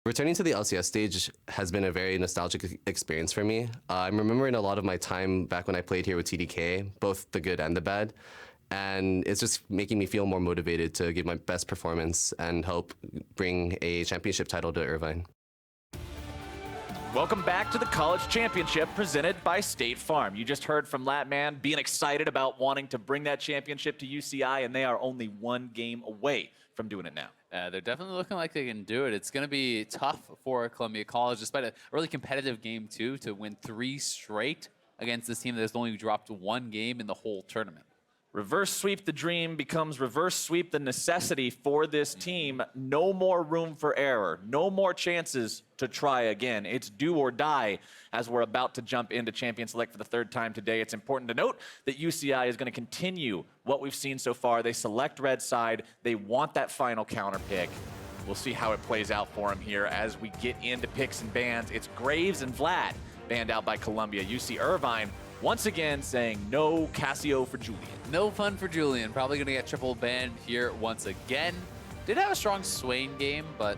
Returning to the LCS stage has been a very nostalgic experience for me. I'm remembering a lot of my time back when I played here with TDK, both the good and the bad. And it's just making me feel more motivated to give my best performance and help bring a championship title to Irvine. Welcome back to the College Championship presented by State Farm. You just heard from Latman being excited about wanting to bring that championship to UCI, and they are only one game away from doing it now. They're definitely looking like they can do it. It's going to be tough for Columbia College, despite a really competitive game, too, to win 3 straight against this team that has only dropped 1 game in the whole tournament. Reverse sweep the dream becomes reverse sweep the necessity for this team. No more room for error. No more chances to try again. It's do or die as we're about to jump into Champion Select for the 3rd time today. It's important to note that UCI is going to continue what we've seen so far. They select red side. They want that final counter pick. We'll see how it plays out for them here as we get into picks and bans. It's Graves and Vlad banned out by Columbia. UC Irvine once again saying no Casio for Julian. No fun for Julian. Probably going to get triple banned here once again. Did have a strong Swain game, but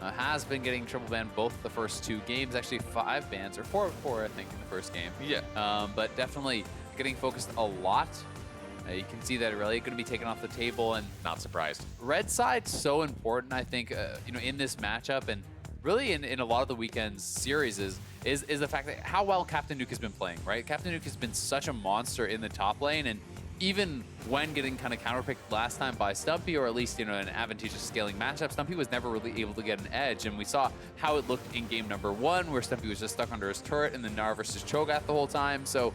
has been getting triple banned both the first 2 games. Actually 5 bans, or 4, I think, in the first game. Yeah. But definitely getting focused a lot. You can see that really going to be taken off the table, and not surprised. Red side's so important, I think, in this matchup, and really in a lot of the weekend's series is the fact that how well Captain Nuke has been playing, right? Captain Nuke has been such a monster in the top lane, and even when getting kind of counterpicked last time by Stumpy, or at least, an advantageous scaling matchup, Stumpy was never really able to get an edge, and we saw how it looked in game number 1, where Stumpy was just stuck under his turret and then Gnar versus Cho'Gath the whole time. So,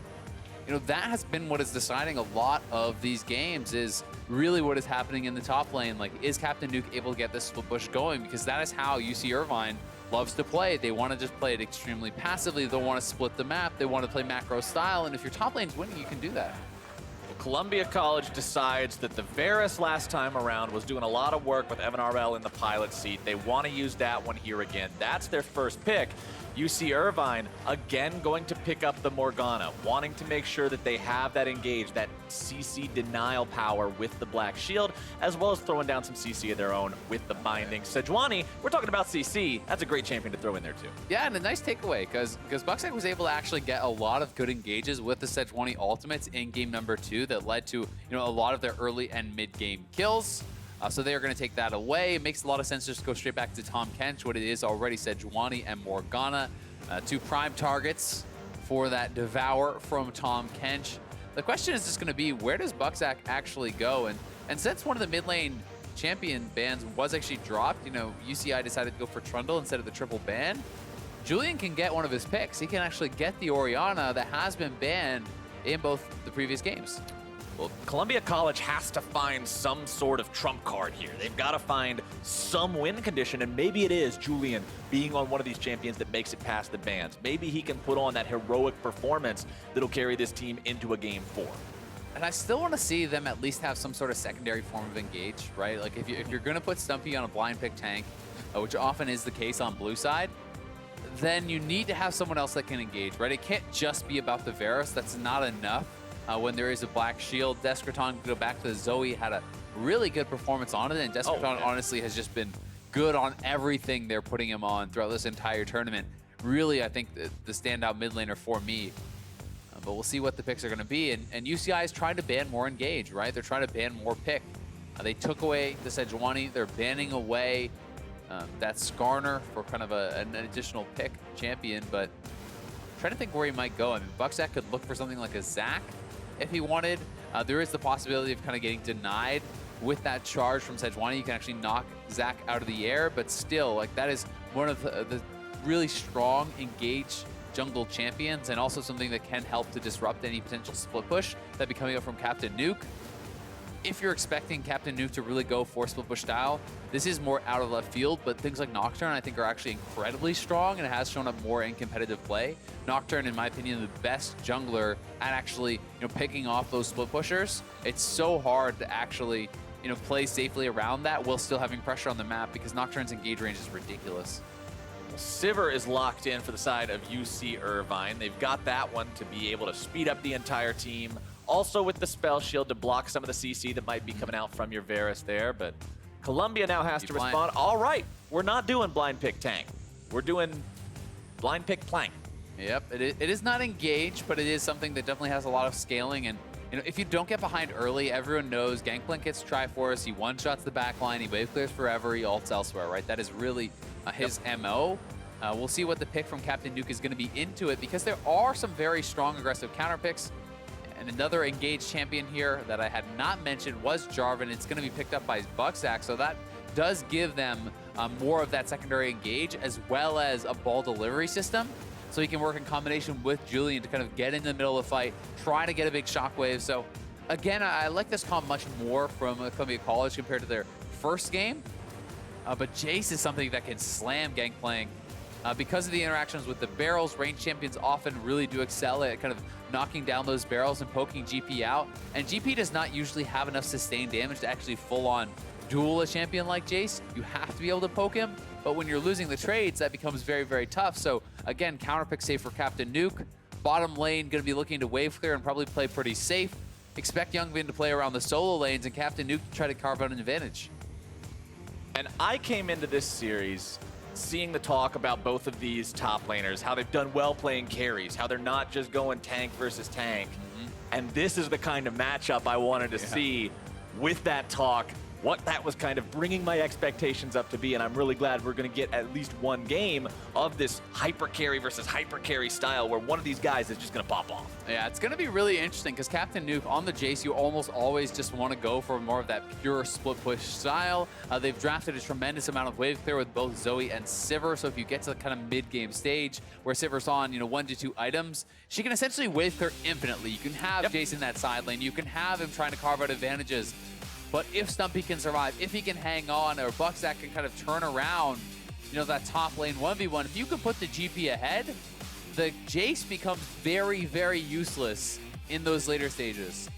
that has been what is deciding a lot of these games, is really what is happening in the top lane. Like, is Captain Nuke able to get this split push going? Because that is how UC Irvine loves to play. They want to just play it extremely passively. They don't want to split the map. They want to play macro style, and if your top lane's winning, you can do that. Columbia College decides that the Varus last time around was doing a lot of work with Evan RL in the pilot seat. They want to use that one here again. That's their first pick. UC Irvine, again, going to pick up the Morgana, wanting to make sure that they have that engage, that CC denial power with the Black Shield, as well as throwing down some CC of their own with the Binding. Sejuani, we're talking about CC. That's a great champion to throw in there, too. Yeah, and a nice takeaway, because Bucksec was able to actually get a lot of good engages with the Sejuani ultimates in game number 2 that led to, a lot of their early and mid-game kills. So they are going to take that away. It makes a lot of sense just to go straight back to Tahm Kench, what it is already Sejuani and Morgana. 2 prime targets for that Devour from Tahm Kench. The question is just going to be, where does Bucksec actually go? And since one of the mid lane champion bans was actually dropped, UCI decided to go for Trundle instead of the triple ban. Julian can get one of his picks. He can actually get the Orianna that has been banned in both the previous games. Well, Columbia College has to find some sort of trump card here. They've got to find some win condition, and maybe it is Julian being on one of these champions that makes it past the bans. Maybe he can put on that heroic performance that'll carry this team into a game 4. And I still want to see them at least have some sort of secondary form of engage, right? Like if you're going to put Stumpy on a blind pick tank, which often is the case on blue side, then you need to have someone else that can engage, right? It can't just be about the Varus. That's not enough. When there is a Black Shield, Descraton, go back to the Zoe, had a really good performance on it, and Descraton honestly has just been good on everything they're putting him on throughout this entire tournament. Really, I think the standout mid laner for me. But we'll see what the picks are going to be, and UCI is trying to ban more engage, right? They're trying to ban more pick. They took away the Sejuani. They're banning away that Skarner for kind of an additional pick champion, but I'm trying to think where he might go. I mean, Bucksec could look for something like a Zac if he wanted. There is the possibility of kind of getting denied with that charge from Sejuani. You can actually knock Zac out of the air, but still, like, that is one of the really strong engage jungle champions, and also something that can help to disrupt any potential split push that'd be coming up from Captain Nuke. If you're expecting Captain Nuke to really go for split push style, this is more out of left field, but things like Nocturne I think are actually incredibly strong, and it has shown up more in competitive play. Nocturne, in my opinion, the best jungler at actually picking off those split pushers. It's so hard to actually play safely around that while still having pressure on the map, because Nocturne's engage range is ridiculous. Sivir is locked in for the side of UC Irvine. They've got that one to be able to speed up the entire team. Also with the spell shield to block some of the CC that might be coming out from your Varus there, but Columbia now has to respond. All right, we're not doing blind pick tank. We're doing blind pick plank. Yep, it is not engaged, but it is something that definitely has a lot of scaling. And you know, if you don't get behind early, everyone knows Gangplank gets Triforce, he one-shots the back line, he wave clears forever, he ults elsewhere, right? That is really his MO. We'll see what the pick from Captain Nuke is going to be into it, because there are some very strong aggressive counter picks. And another engaged champion here that I had not mentioned was Jarvan. It's going to be picked up by Bucksack, so that does give them more of that secondary engage, as well as a ball delivery system. So he can work in combination with Julian to kind of get in the middle of the fight, try to get a big shockwave. So again, I like this comp much more from Columbia College compared to their first game. But Jace is something that can slam Gangplank. Because of the interactions with the barrels, range champions often really do excel at kind of knocking down those barrels and poking GP out. And GP does not usually have enough sustained damage to actually full-on duel a champion like Jace. You have to be able to poke him, but when you're losing the trades, that becomes very, very tough. So again, counter pick safe for Captain Nuke. Bottom lane going to be looking to wave clear and probably play pretty safe. Expect Youngvin to play around the solo lanes and Captain Nuke to try to carve out an advantage. And I came into this series seeing the talk about both of these top laners, how they've done well playing carries, how they're not just going tank versus tank. And this is the kind of matchup I wanted to see with that talk, what that was kind of bringing my expectations up to be, and I'm really glad we're going to get at least one game of this hyper carry versus hyper carry style where one of these guys is just going to pop off. Yeah, it's going to be really interesting because Captain Nuke on the Jace, you almost always just want to go for more of that pure split push style. They've drafted a tremendous amount of wave clear with both Zoe and Sivir, so if you get to the kind of mid-game stage where Sivir's on, 1 to 2 items, she can essentially wave clear infinitely. You can have Jace in that side lane, you can have him trying to carve out advantages. But if Stumpy can survive, if he can hang on, or Bucksack can kind of turn around, that top lane 1v1, if you can put the GP ahead, the Jace becomes very, very useless in those later stages.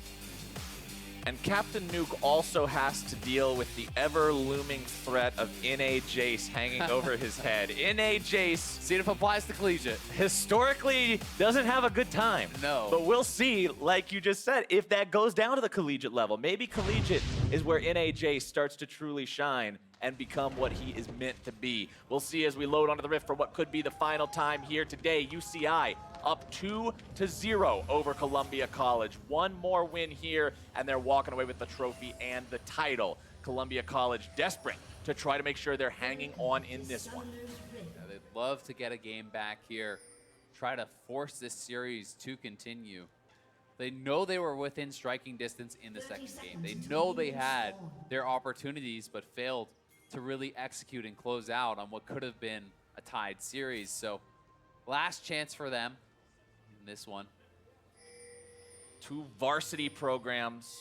And Captain Nuke also has to deal with the ever-looming threat of NA Jace hanging over his head. NA Jace, See if it applies to Collegiate. historically doesn't have a good time. No. But we'll see, like you just said, if that goes down to the Collegiate level. Maybe Collegiate is where NA Jace starts to truly shine and become what he is meant to be. We'll see as we load onto the Rift for what could be the final time here today. UCI up 2-0 over Columbia College. One more win here, and they're walking away with the trophy and the title. Columbia College desperate to try to make sure they're hanging on in this one. Yeah, they'd love to get a game back here, try to force this series to continue. They know they were within striking distance in the second game. They know they had their opportunities, but failed to really execute and close out on what could have been a tied series. So last chance for them in this one. Two varsity programs,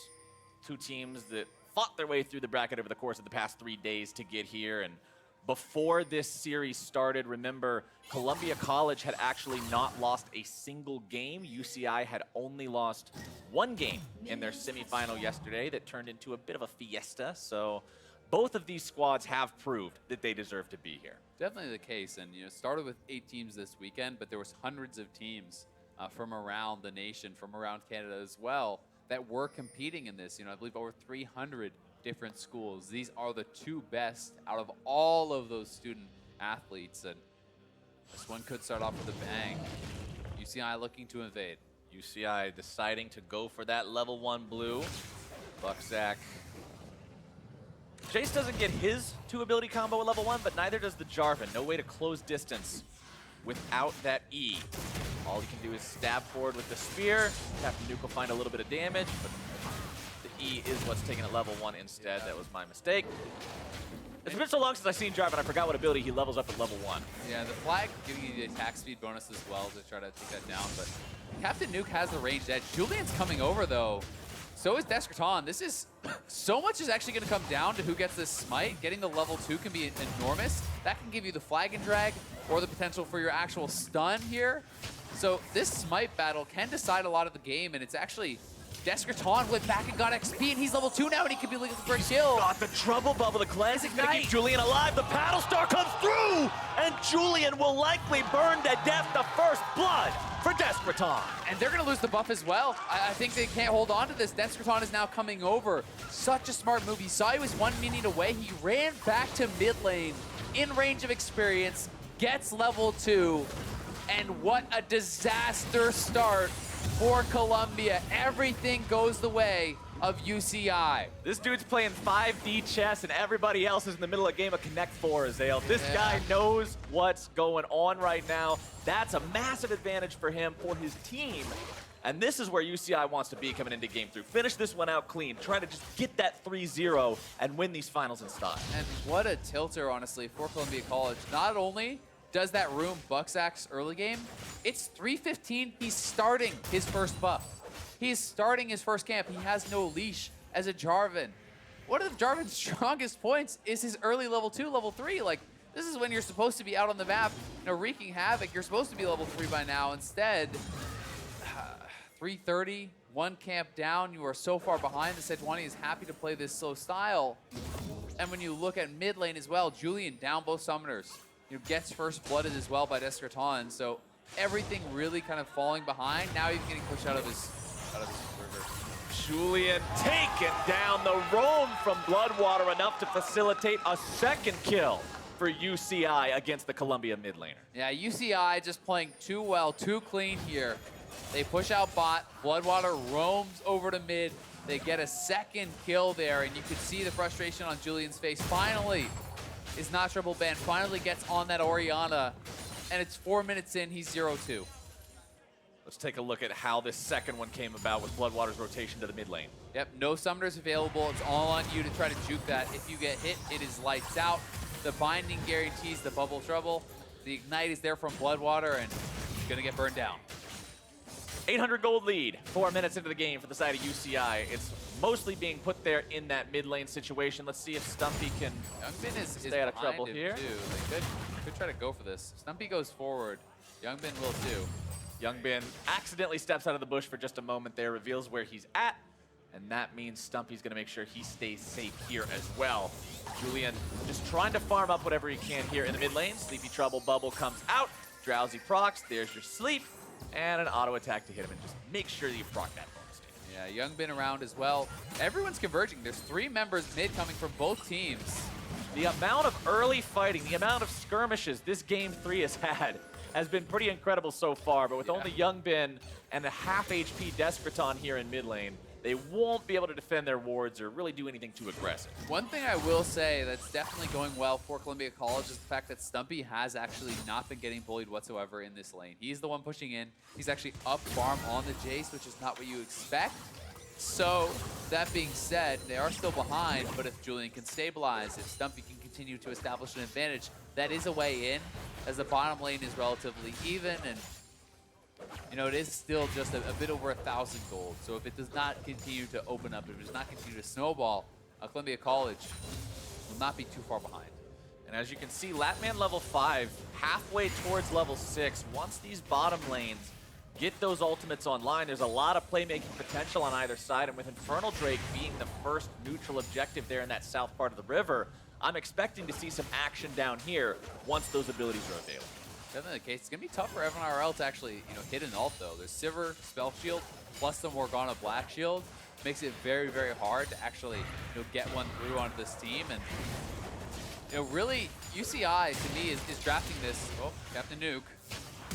two teams that fought their way through the bracket over the course of the past 3 days to get here. And before this series started, remember, Columbia College had actually not lost a single game. UCI had only lost one game in their semifinal yesterday that turned into a bit of a fiesta. So both of these squads have proved that they deserve to be here. Definitely the case, and it started with 8 teams this weekend, but there was hundreds of teams from around the nation, from around Canada as well, that were competing in this. I believe over 300 different schools. These are the 2 best out of all of those student athletes, and this one could start off with a bang. UCI looking to invade. UCI deciding to go for that level 1 blue. Bucksack. Jace doesn't get his 2 ability combo at level 1, but neither does the Jarvan. No way to close distance without that E. All he can do is stab forward with the spear. Captain Nuke will find a little bit of damage, but the E is what's taken at level 1 instead. That was my mistake. It's been so long since I've seen Jarvan, I forgot what ability he levels up at level 1. Yeah, the flag giving you the attack speed bonus as well to try to take that down, but Captain Nuke has the ranged edge. Julian's coming over though. So is Descarton. This is, so much is actually going to come down to who gets this smite. Getting the level 2 can be enormous. That can give you the flag and drag or the potential for your actual stun here. So this smite battle can decide a lot of the game, and it's actually Descarton went back and got XP, and he's level 2 now, and he could be looking for a kill. Got the trouble bubble, the cleanse is going to keep Julian alive. The paddle star comes through, and Julian will likely burn to death. The first blood for Deskraton. And they're going to lose the buff as well. I think they can't hold on to this. Deskraton is now coming over. Such a smart move. He saw he was 1 minute away. He ran back to mid lane in range of experience, gets level 2, and what a disaster start for Colombia. Everything goes the way of UCI. This dude's playing 5D chess and everybody else is in the middle of a game of Connect 4, Azale. This guy knows what's going on right now. That's a massive advantage for him, for his team. And this is where UCI wants to be coming into game 3. Finish this one out clean. Try to just get that 3-0 and win these finals in style. And what a tilter, honestly, for Columbia College. Not only does that room Bucksack's early game, it's 3:15. He's starting his first buff. He's starting his first camp. He has no leash as a Jarvan. One of Jarvan's strongest points is his early level 2, level 3. Like, this is when you're supposed to be out on the map, wreaking havoc. You're supposed to be level 3 by now. Instead, 3:30, 1 camp down. You are so far behind. The Sejuani is happy to play this slow style. And when you look at mid lane as well, Julian down both summoners. Gets first blooded as well by Deskraton. So everything really kind of falling behind. Now he's getting pushed out of his river. Julian taken down the roam from Bloodwater, enough to facilitate a second kill for UCI against the Columbia mid laner. Yeah, UCI just playing too well, too clean here. They push out bot, Bloodwater roams over to mid. They get a second kill there, and you could see the frustration on Julian's face. Finally, is not triple banned, finally gets on that Orianna, and it's 4 minutes in, he's 0-2. Let's take a look at how this second one came about with Bloodwater's rotation to the mid lane. Yep, no summoners available. It's all on you to try to juke that. If you get hit, it is lights out. The binding guarantees the bubble trouble. The ignite is there from Bloodwater, and he's gonna get burned down. 800 gold lead, 4 minutes into the game for the side of UCI. It's mostly being put there in that mid lane situation. Let's see if Stumpy can Youngbin is stay out of trouble him here. Too. They could try to go for this. Stumpy goes forward. Youngbin will too. Youngbin accidentally steps out of the bush for just a moment there, reveals where he's at, and that means Stumpy's gonna make sure he stays safe here as well. Julian just trying to farm up whatever he can here in the mid lane. Sleepy Trouble bubble comes out. Drowsy procs, there's your sleep, and an auto attack to hit him, and just make sure that you proc that bonus damage. Yeah, Youngbin around as well. Everyone's converging. There's 3 members mid coming from both teams. The amount of early fighting, the amount of skirmishes this game 3 has been pretty incredible so far, but with only Youngbin and a half HP Deskraton here in mid lane, they won't be able to defend their wards or really do anything too aggressive. One thing I will say that's definitely going well for Columbia College is the fact that Stumpy has actually not been getting bullied whatsoever in this lane. He's the one pushing in. He's actually up farm on the Jace, which is not what you expect. So, that being said, they are still behind, but if Julian can stabilize, if Stumpy can continue to establish an advantage, that is a way in, as the bottom lane is relatively even, and it is still just a bit over 1,000 gold. So if it does not continue to open up, if it does not continue to snowball, Columbia College will not be too far behind. And as you can see, Latman level 5, halfway towards level 6. Once these bottom lanes get those ultimates online, there's a lot of playmaking potential on either side, and with Infernal Drake being the first neutral objective there in that south part of the river, I'm expecting to see some action down here once those abilities are available. Definitely the case. It's going to be tough for Evan RL to actually, hit an ult, though. There's Sivir Spell Shield plus the Morgana Black Shield. Makes it very, very hard to actually, get one through onto this team. And, really, UCI, to me, is drafting this. Oh, Captain Nuke.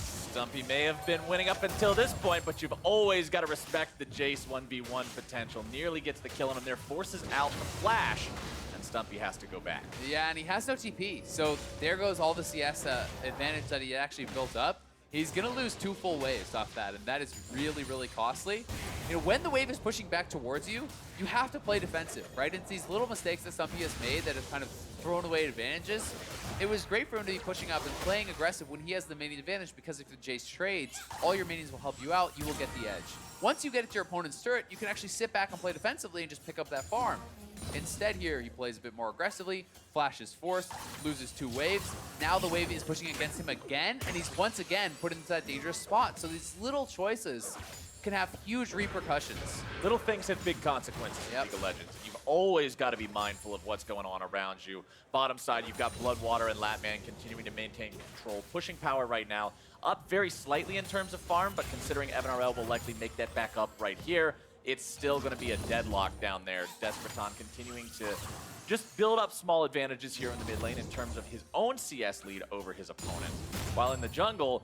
Stumpy may have been winning up until this point, but you've always got to respect the Jace 1v1 potential. Nearly gets the kill on him there, forces out the flash, and Stumpy has to go back. Yeah, and he has no TP, so there goes all the CS advantage that he actually built up. He's going to lose 2 full waves off that, and that is really, really costly. When the wave is pushing back towards you, you have to play defensive, right? It's these little mistakes that Stumpy has made that have kind of thrown away advantages. It was great for him to be pushing up and playing aggressive when he has the minion advantage, because if the Jace trades, all your minions will help you out, you will get the edge. Once you get it to your opponent's turret, you can actually sit back and play defensively and just pick up that farm. Instead here, he plays a bit more aggressively, flashes forced, loses 2 waves. Now the wave is pushing against him again, and he's once again put into that dangerous spot. So these little choices can have huge repercussions. Little things have big consequences in Yep. League of Legends. You've always got to be mindful of what's going on around you. Bottom side, you've got Bloodwater and Latman continuing to maintain control. Pushing power right now, up very slightly in terms of farm, but considering EvanRL will likely make that back up right here, it's still going to be a deadlock down there. Desperton continuing to just build up small advantages here in the mid lane in terms of his own CS lead over his opponent. While in the jungle,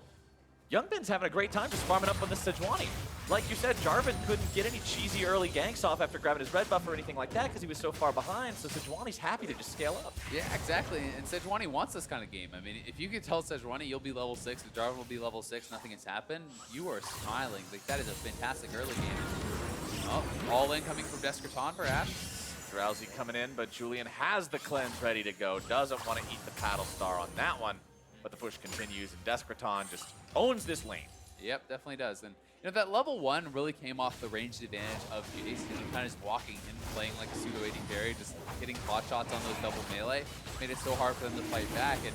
Youngbin's having a great time just farming up on this Sejuani. Like you said, Jarvan couldn't get any cheesy early ganks off after grabbing his red buff or anything like that because he was so far behind, so Sejuani's happy to just scale up. Yeah, exactly, and Sejuani wants this kind of game. I mean, if you could tell Sejuani you'll be level 6, the Jarvan will be level 6, nothing has happened, you are smiling. Like, that is a fantastic early game. Oh, all in coming from Desperton perhaps. Drowsy coming in, but Julian has the cleanse ready to go. Doesn't want to eat the paddle star on that one, but the push continues, and Desperton just owns this lane. Yep, definitely does. And you know, that level 1 really came off the ranged advantage of Jace. You know, kind of just walking in, playing like a pseudo AD carry, just hitting pot shots on those double melee, made it so hard for them to fight back. And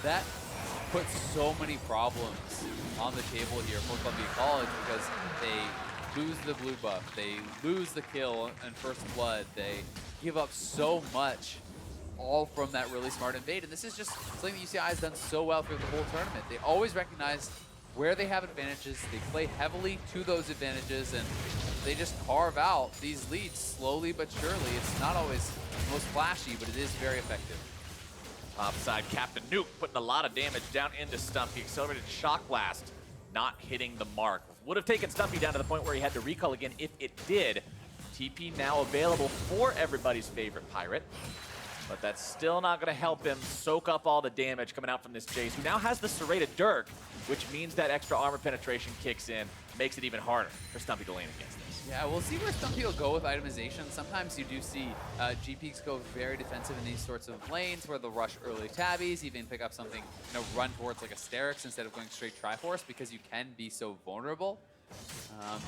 that puts so many problems on the table here for Columbia College because they lose the blue buff, they lose the kill in First Blood, they give up so much, all from that really smart invade. And this is just something that UCI has done so well through the whole tournament. They always recognize where they have advantages, they play heavily to those advantages, and they just carve out these leads slowly but surely. It's not always the most flashy, but it is very effective. Top side, Captain Nuke putting a lot of damage down into Stumpy. Accelerated Shock Blast, not hitting the mark. Would have taken Stumpy down to the point where he had to recall again if it did. TP now available for everybody's favorite pirate. But that's still not going to help him soak up all the damage coming out from this Jace, who now has the serrated Dirk, which means that extra armor penetration kicks in, makes it even harder for Stumpy to lane against this. Yeah, we'll see where Stumpy will go with itemization. Sometimes you do see GPs go very defensive in these sorts of lanes where they'll rush early tabbies, even pick up something, you know, run towards like a Sterix instead of going straight Triforce because you can be so vulnerable.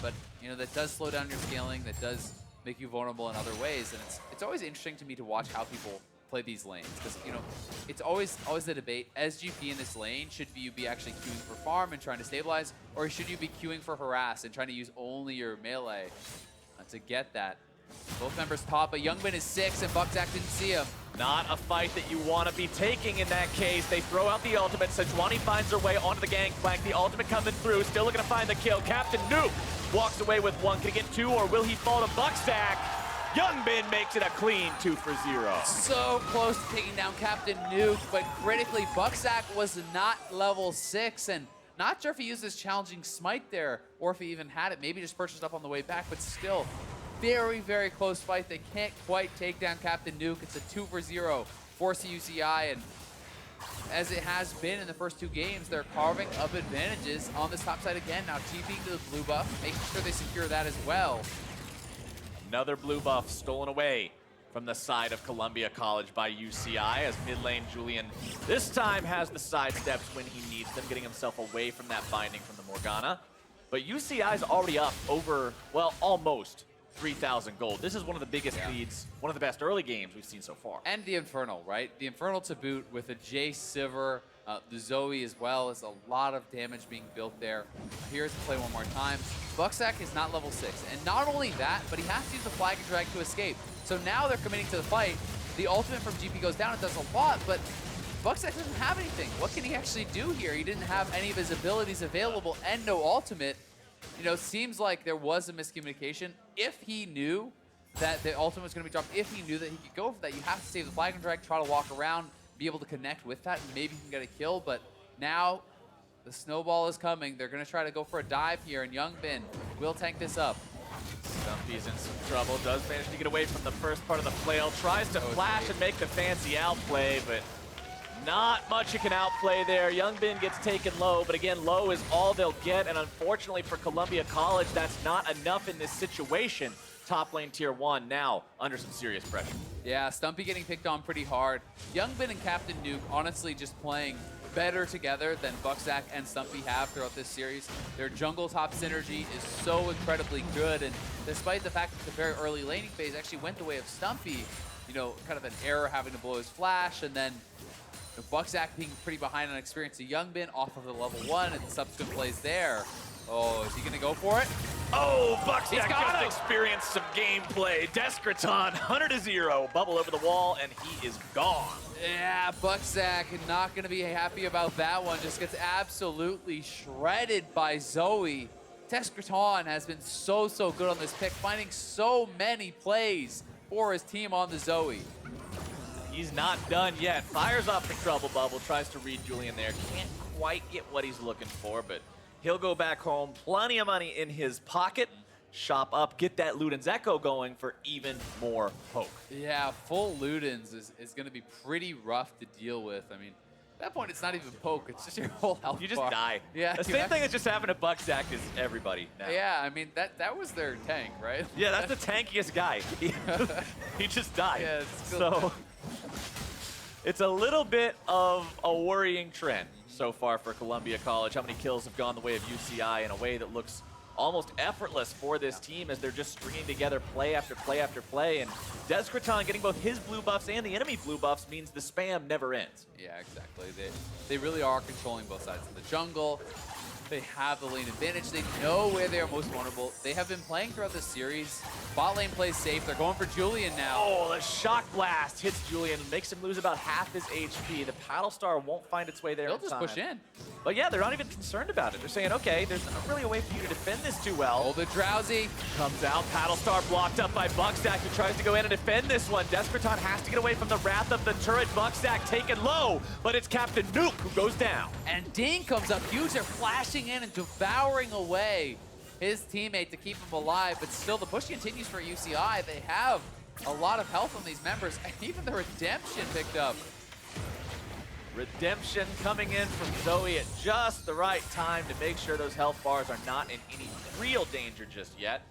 But, you know, that does slow down your scaling, that does make you vulnerable in other ways, and it's always interesting to me to watch how people play these lanes, because you know it's always the debate. As GP in this lane, should you be actually queuing for farm and trying to stabilize, or should you be queuing for harass and trying to use only your melee to get that? Both members top, but Youngbin is 6 and Buckzak didn't see him. Not a fight that you want to be taking in that case. They throw out the ultimate. Sejuani finds her way onto the gangplank. The ultimate coming through. Still looking to find the kill. Captain Nuke walks away with 1. Can he get 2, or will he fall to Buckzak? Youngbin makes it a clean 2 for 0. So close to taking down Captain Nuke, but critically, Buckzak was not level 6, and not sure if he used his challenging smite there, or if he even had it. Maybe just purchased up on the way back, but still, very, very close fight. They can't quite take down Captain Nuke. It's a 2 for 0 for UCI, and as it has been in the first 2 games, they're carving up advantages on this top side again. Now TPing to the blue buff, making sure they secure that as well. Another blue buff stolen away from the side of Columbia College by UCI, as mid lane Julian this time has the side steps when he needs them, getting himself away from that binding from the Morgana. But UCI's already up over, well, almost 3,000 gold. This is one of the biggest leads, one of the best early games we've seen so far. And the Infernal, right? The Infernal to boot with a Jace Sivir, the Zoe as well. Is a lot of damage being built there. Here's the play one more time. Buckzak is not level 6, and not only that, but he has to use the flag and drag to escape. So now they're committing to the fight. The ultimate from GP goes down. It does a lot, but Buckzak doesn't have anything. What can he actually do here? He didn't have any of his abilities available and no ultimate. You know, seems like there was a miscommunication. If he knew that the ultimate was going to be dropped, if he knew that he could go for that, you have to save the flag and drag, try to walk around, be able to connect with that, and maybe you can get a kill. But now the snowball is coming. They're going to try to go for a dive here, and Youngbin will tank this up. Stumpy's in some trouble, does manage to get away from the first part of the flail, tries to flash and make the fancy outplay, but not much you can outplay there. Youngbin gets taken low, but again, low is all they'll get, and unfortunately for Columbia College, that's not enough in this situation. Top lane tier 1 now under some serious pressure. Yeah, Stumpy getting picked on pretty hard. Youngbin and Captain Nuke honestly just playing better together than Buckzak and Stumpy have throughout this series. Their jungle top synergy is so incredibly good, and despite the fact that the very early laning phase actually went the way of Stumpy, you know, kind of an error having to blow his flash, and then Buckzak being pretty behind on experience to Youngbin off of the level 1 and the subsequent plays there. Oh, is he gonna go for it? Oh, Buck's He's just got him. experienced some gameplay. Descraton, 100-0, bubble over the wall, and he is gone. Yeah, Bucksack not going to be happy about that one. Just gets absolutely shredded by Zoe. Descraton has been so good on this pick, finding so many plays for his team on the Zoe. He's not done yet. Fires off the trouble bubble, tries to read Julian there. Can't quite get what he's looking for, but he'll go back home. Plenty of money in his pocket. Shop up, get that Luden's Echo going for even more poke. Yeah, full Ludens is going to be pretty rough to deal with. I mean, at that point, it's not even poke. It's just your whole health You just bar. die. Yeah, The same thing as just having a Bucksack is everybody now. Yeah, I mean, that was their tank, right? Yeah, that's the tankiest guy. He just died. Yeah, it's still so it's a little bit of a worrying trend so far for Columbia College. How many kills have gone the way of UCI in a way that looks almost effortless for this team as they're just stringing together play after play after play. And Descraton getting both his blue buffs and the enemy blue buffs means the spam never ends. Yeah, exactly. They really are controlling both sides of the jungle. They have the lane advantage. They know where they are most vulnerable. They have been playing throughout this series. Bot lane plays safe. They're going for Julian now. Oh, the shock blast hits Julian, makes him lose about half his HP. The paddle star won't find its way there. They'll just push in. But yeah, they're not even concerned about it. They're saying, okay, there's not really a way for you to defend this too well. Oh, the Drowsy. Comes out, paddle star blocked up by Bucksack, who tries to go in and defend this one. Descraton has to get away from the wrath of the turret. Bucksack taken low, but it's Captain Nuke who goes down. And Dean comes up huge. They're flashing in and devouring away his teammate to keep him alive. But still, the push continues for UCI. They have a lot of health on these members. And even the redemption picked up. Redemption coming in from Zoe at just the right time to make sure those health bars are not in any real danger just yet.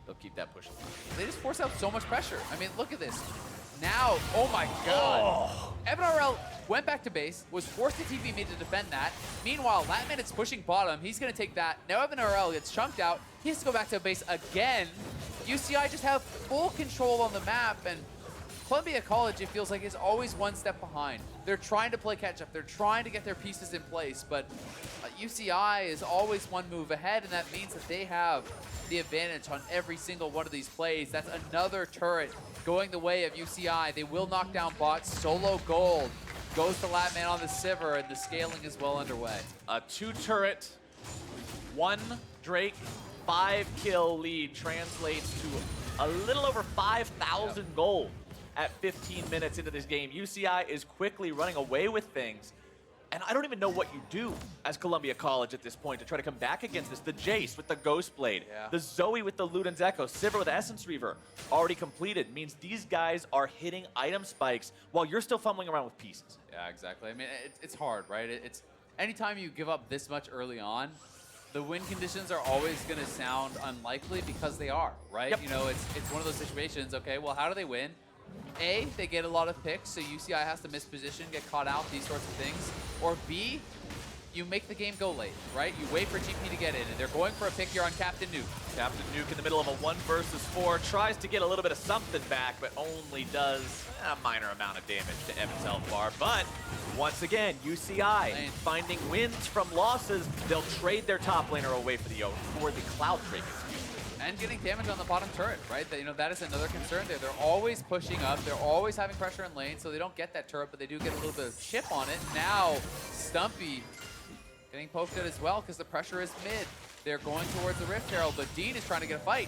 They'll keep that pushing. They just force out so much pressure. I mean, look at this. Now, oh my god. Oh. FLICKR went back to base, was forced to TP mid to defend that. Meanwhile, Latman is pushing bottom. He's going to take that. Now FLICKR gets chunked out. He has to go back to base again. UCI just have full control on the map, and Columbia College, it feels like, is always one step behind. They're trying to play catch-up. They're trying to get their pieces in place, but UCI is always one move ahead, and that means that they have the advantage on every single one of these plays. That's another turret going the way of UCI. They will knock down bots. Solo gold goes to Latman on the Sivir, and the scaling is well underway. A 2-turret, 1 Drake, 5-kill lead translates to a little over 5,000 gold at 15 minutes into this game. UCI is quickly running away with things. And I don't even know what you do as Columbia College at this point to try to come back against this. The Jace with the Ghost Blade, the Zoe with the Luden's Echo, Sivir with the Essence Reaver already completed. Means these guys are hitting item spikes while you're still fumbling around with pieces. Yeah, exactly. I mean, it's hard, right? It's anytime you give up this much early on, the win conditions are always going to sound unlikely because they are, right? Yep. You know, it's one of those situations, okay, well, how do they win? A, they get a lot of picks, so UCI has to miss position, get caught out, these sorts of things. Or B, you make the game go late, right? You wait for GP to get in, and they're going for a pick here on Captain Nuke. Captain Nuke in the middle of a 1 versus 4, tries to get a little bit of something back, but only does a minor amount of damage to Evan's health bar. But once again, UCI finding wins from losses. They'll trade their top laner away for the Cloud Drake. And getting damage on the bottom turret, right? You know, that is another concern there. They're always pushing up. They're always having pressure in lane, so they don't get that turret, but they do get a little bit of chip on it. Now, Stumpy getting poked at as well because the pressure is mid. They're going towards the Rift Herald, but Dean is trying to get a fight.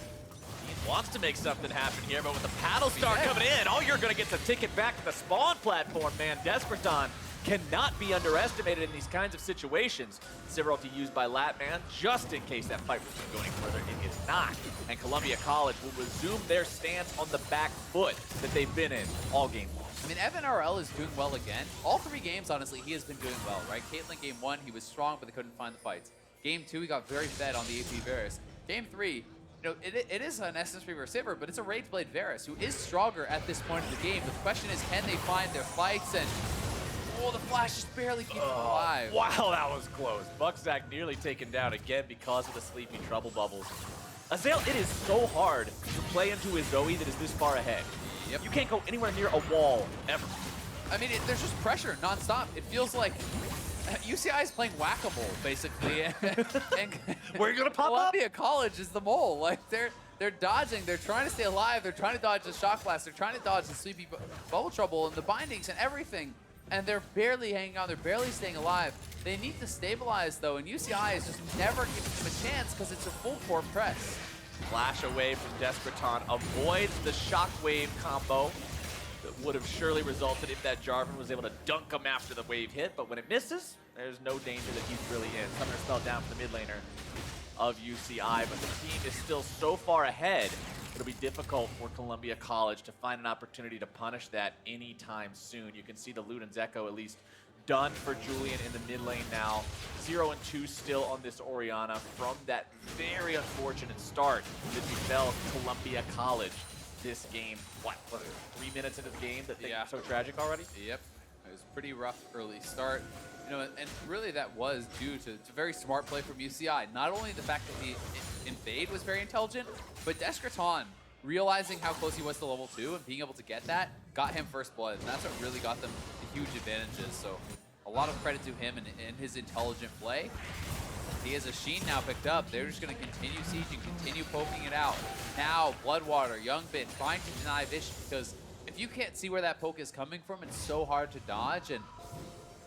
Dean wants to make something happen here, but with the paddle star coming in, all you're going to get is a ticket back to the spawn platform, man. Descraton cannot be underestimated in these kinds of situations. Sivir ulti used by Latman just in case that fight was going to go any further. It is not. And Columbia College will resume their stance on the back foot that they've been in all game long. I mean, Evan RL is doing well again. All 3 games, honestly, he has been doing well, right? Caitlyn game 1, he was strong, but they couldn't find the fights. Game 2, he got very fed on the AP Varus. Game 3, you know, it is an Essence Reaver Sivir, but it's a Rage Blade Varus, who is stronger at this point in the game. The question is, can they find their fights? And oh, the flash just barely keeps him alive. Wow, that was close. Bucksack nearly taken down again because of the sleepy trouble bubbles. Azael, it is so hard to play into a Zoe that is this far ahead. Yep. You can't go anywhere near a wall, ever. I mean, there's just pressure nonstop. It feels like UCI is playing whack-a-mole, basically. and Where you gonna pop up? Columbia College is the mole. Like, they're dodging. They're trying to stay alive. They're trying to dodge the shock blast. They're trying to dodge the sleepy bubble trouble and the bindings and everything. And they're barely hanging on. They're barely staying alive. They need to stabilize, though, and UCI is just never giving them a chance because it's a full-court press. Flash away from Descraton, avoids the shockwave combo that would have surely resulted if that Jarvan was able to dunk him after the wave hit, but when it misses, there's no danger that he's really in. Summoner spell down for the mid laner of UCI, but the team is still so far ahead, it'll be difficult for Columbia College to find an opportunity to punish that anytime soon. You can see the Luden's Echo at least done for Julian in the mid lane now. 0 and 2 still on this Orianna from that very unfortunate start that befell Columbia College this game. What 3 minutes into the game that things are so tragic already? Yep, it was a pretty rough early start. You know, and really that was due to very smart play from UCI. Not only the fact that the invade was very intelligent, but Descraton realizing how close he was to level 2 and being able to get that got him first blood, and that's what really got them the huge advantages. So a lot of credit to him and his intelligent play. He has a Sheen now picked up. They're just going to continue sieging, continue poking it out. Now, Bloodwater, Youngbin trying to deny Vision, because if you can't see where that poke is coming from, it's so hard to dodge. And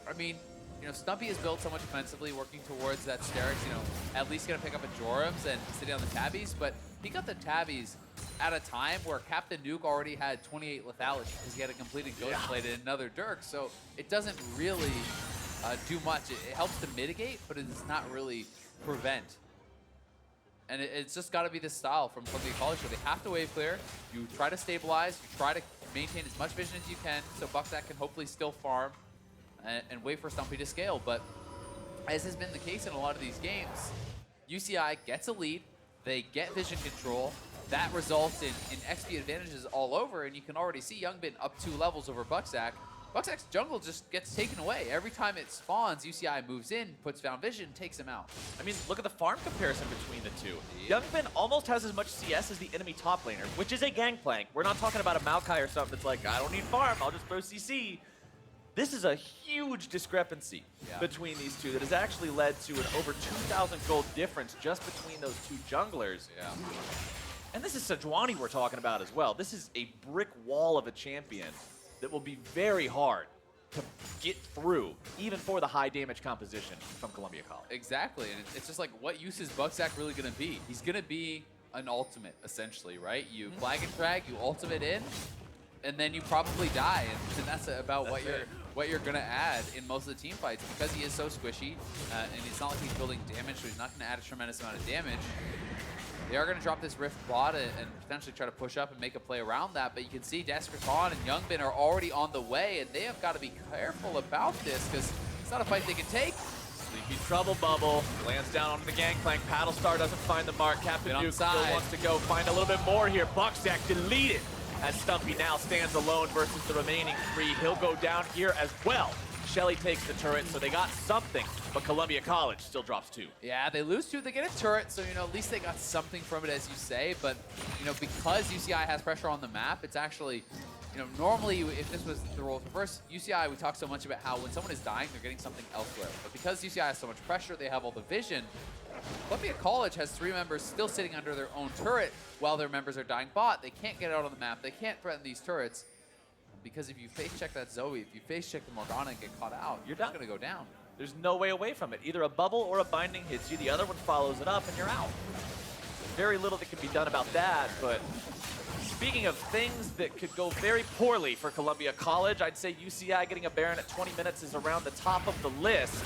I mean, you know, Stumpy is built so much offensively, working towards that Sterix, you know, at least going to pick up a Jorums and sitting on the Tabbies, but he got the Tabbies at a time where Captain Nuke already had 28 lethality because he had a completed Ghost Blade and another Dirk, so it doesn't really do much. It helps to mitigate, but it does not really prevent. And it's just got to be this style from Columbia College, where they have to wave clear, you try to stabilize, you try to maintain as much vision as you can, so Bucksack can hopefully still farm and wait for Stumpy to scale. But as has been the case in a lot of these games, UCI gets a lead, they get vision control, that results in XP advantages all over, and you can already see Youngbin up 2 levels over Bucksack. Bucksack's jungle just gets taken away. Every time it spawns, UCI moves in, puts down vision, takes him out. I mean, look at the farm comparison between the two. Youngbin almost has as much CS as the enemy top laner, which is a gangplank. We're not talking about a Maokai or something that's like, I don't need farm, I'll just throw CC. This is a huge discrepancy between these two that has actually led to an over 2,000 gold difference just between those two junglers. And this is Sejuani we're talking about as well. This is a brick wall of a champion that will be very hard to get through, even for the high damage composition from Columbia College. Exactly, and it's just like, what use is Bucksack really going to be? He's going to be an ultimate, essentially, right? You flag and drag, you ultimate in, and then you probably die, and that's about what you're going to add in most of the team fights, because he is so squishy, and it's not like he's building damage, so he's not going to add a tremendous amount of damage. They are going to drop this Rift bot and potentially try to push up and make a play around that, but you can see Descraton and Youngbin are already on the way, and they have got to be careful about this, because it's not a fight they can take. Sleepy Trouble Bubble lands down onto the Gangplank. Paddlestar doesn't find the mark. Captain Duke still wants to go find a little bit more here. Bucksack deleted as Stumpy now stands alone versus the remaining 3. He'll go down here as well. Shelly takes the turret, so they got something, but Columbia College still drops 2. Yeah, they lose 2, they get a turret, so, you know, at least they got something from it, as you say, but, you know, because UCI has pressure on the map, it's actually, you know, normally, if this was the role reverse, UCI, we talk so much about how when someone is dying, they're getting something elsewhere, but because UCI has so much pressure, they have all the vision, Columbia College has 3 members still sitting under their own turret while their members are dying bot. They can't get out on the map, they can't threaten these turrets, because if you face check that Zoe, if you face check the Morgana and get caught out, you're just going to go down. There's no way away from it. Either a bubble or a binding hits you, the other one follows it up, and you're out. Very little that can be done about that, but speaking of things that could go very poorly for Columbia College, I'd say UCI getting a Baron at 20 minutes is around the top of the list.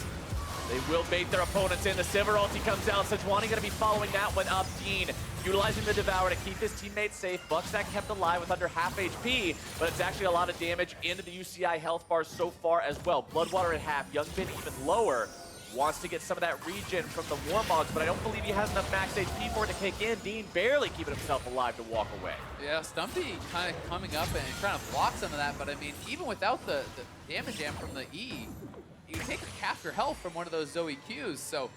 They will bait their opponents in. The Sivir ulti comes out. Sejuani going to be following that one up. Dean utilizing the Devour to keep his teammates safe. Bucksack kept alive with under half HP, but it's actually a lot of damage into the UCI health bars so far as well. Bloodwater at half. Youngbin even lower. Wants to get some of that regen from the Warmogs, but I don't believe he has enough max HP for it to kick in. Dean barely keeping himself alive to walk away. Yeah, Stumpy kind of coming up and trying to block some of that, but I mean, even without the damage jam from the E, you take half your health from one of those Zoe Qs, so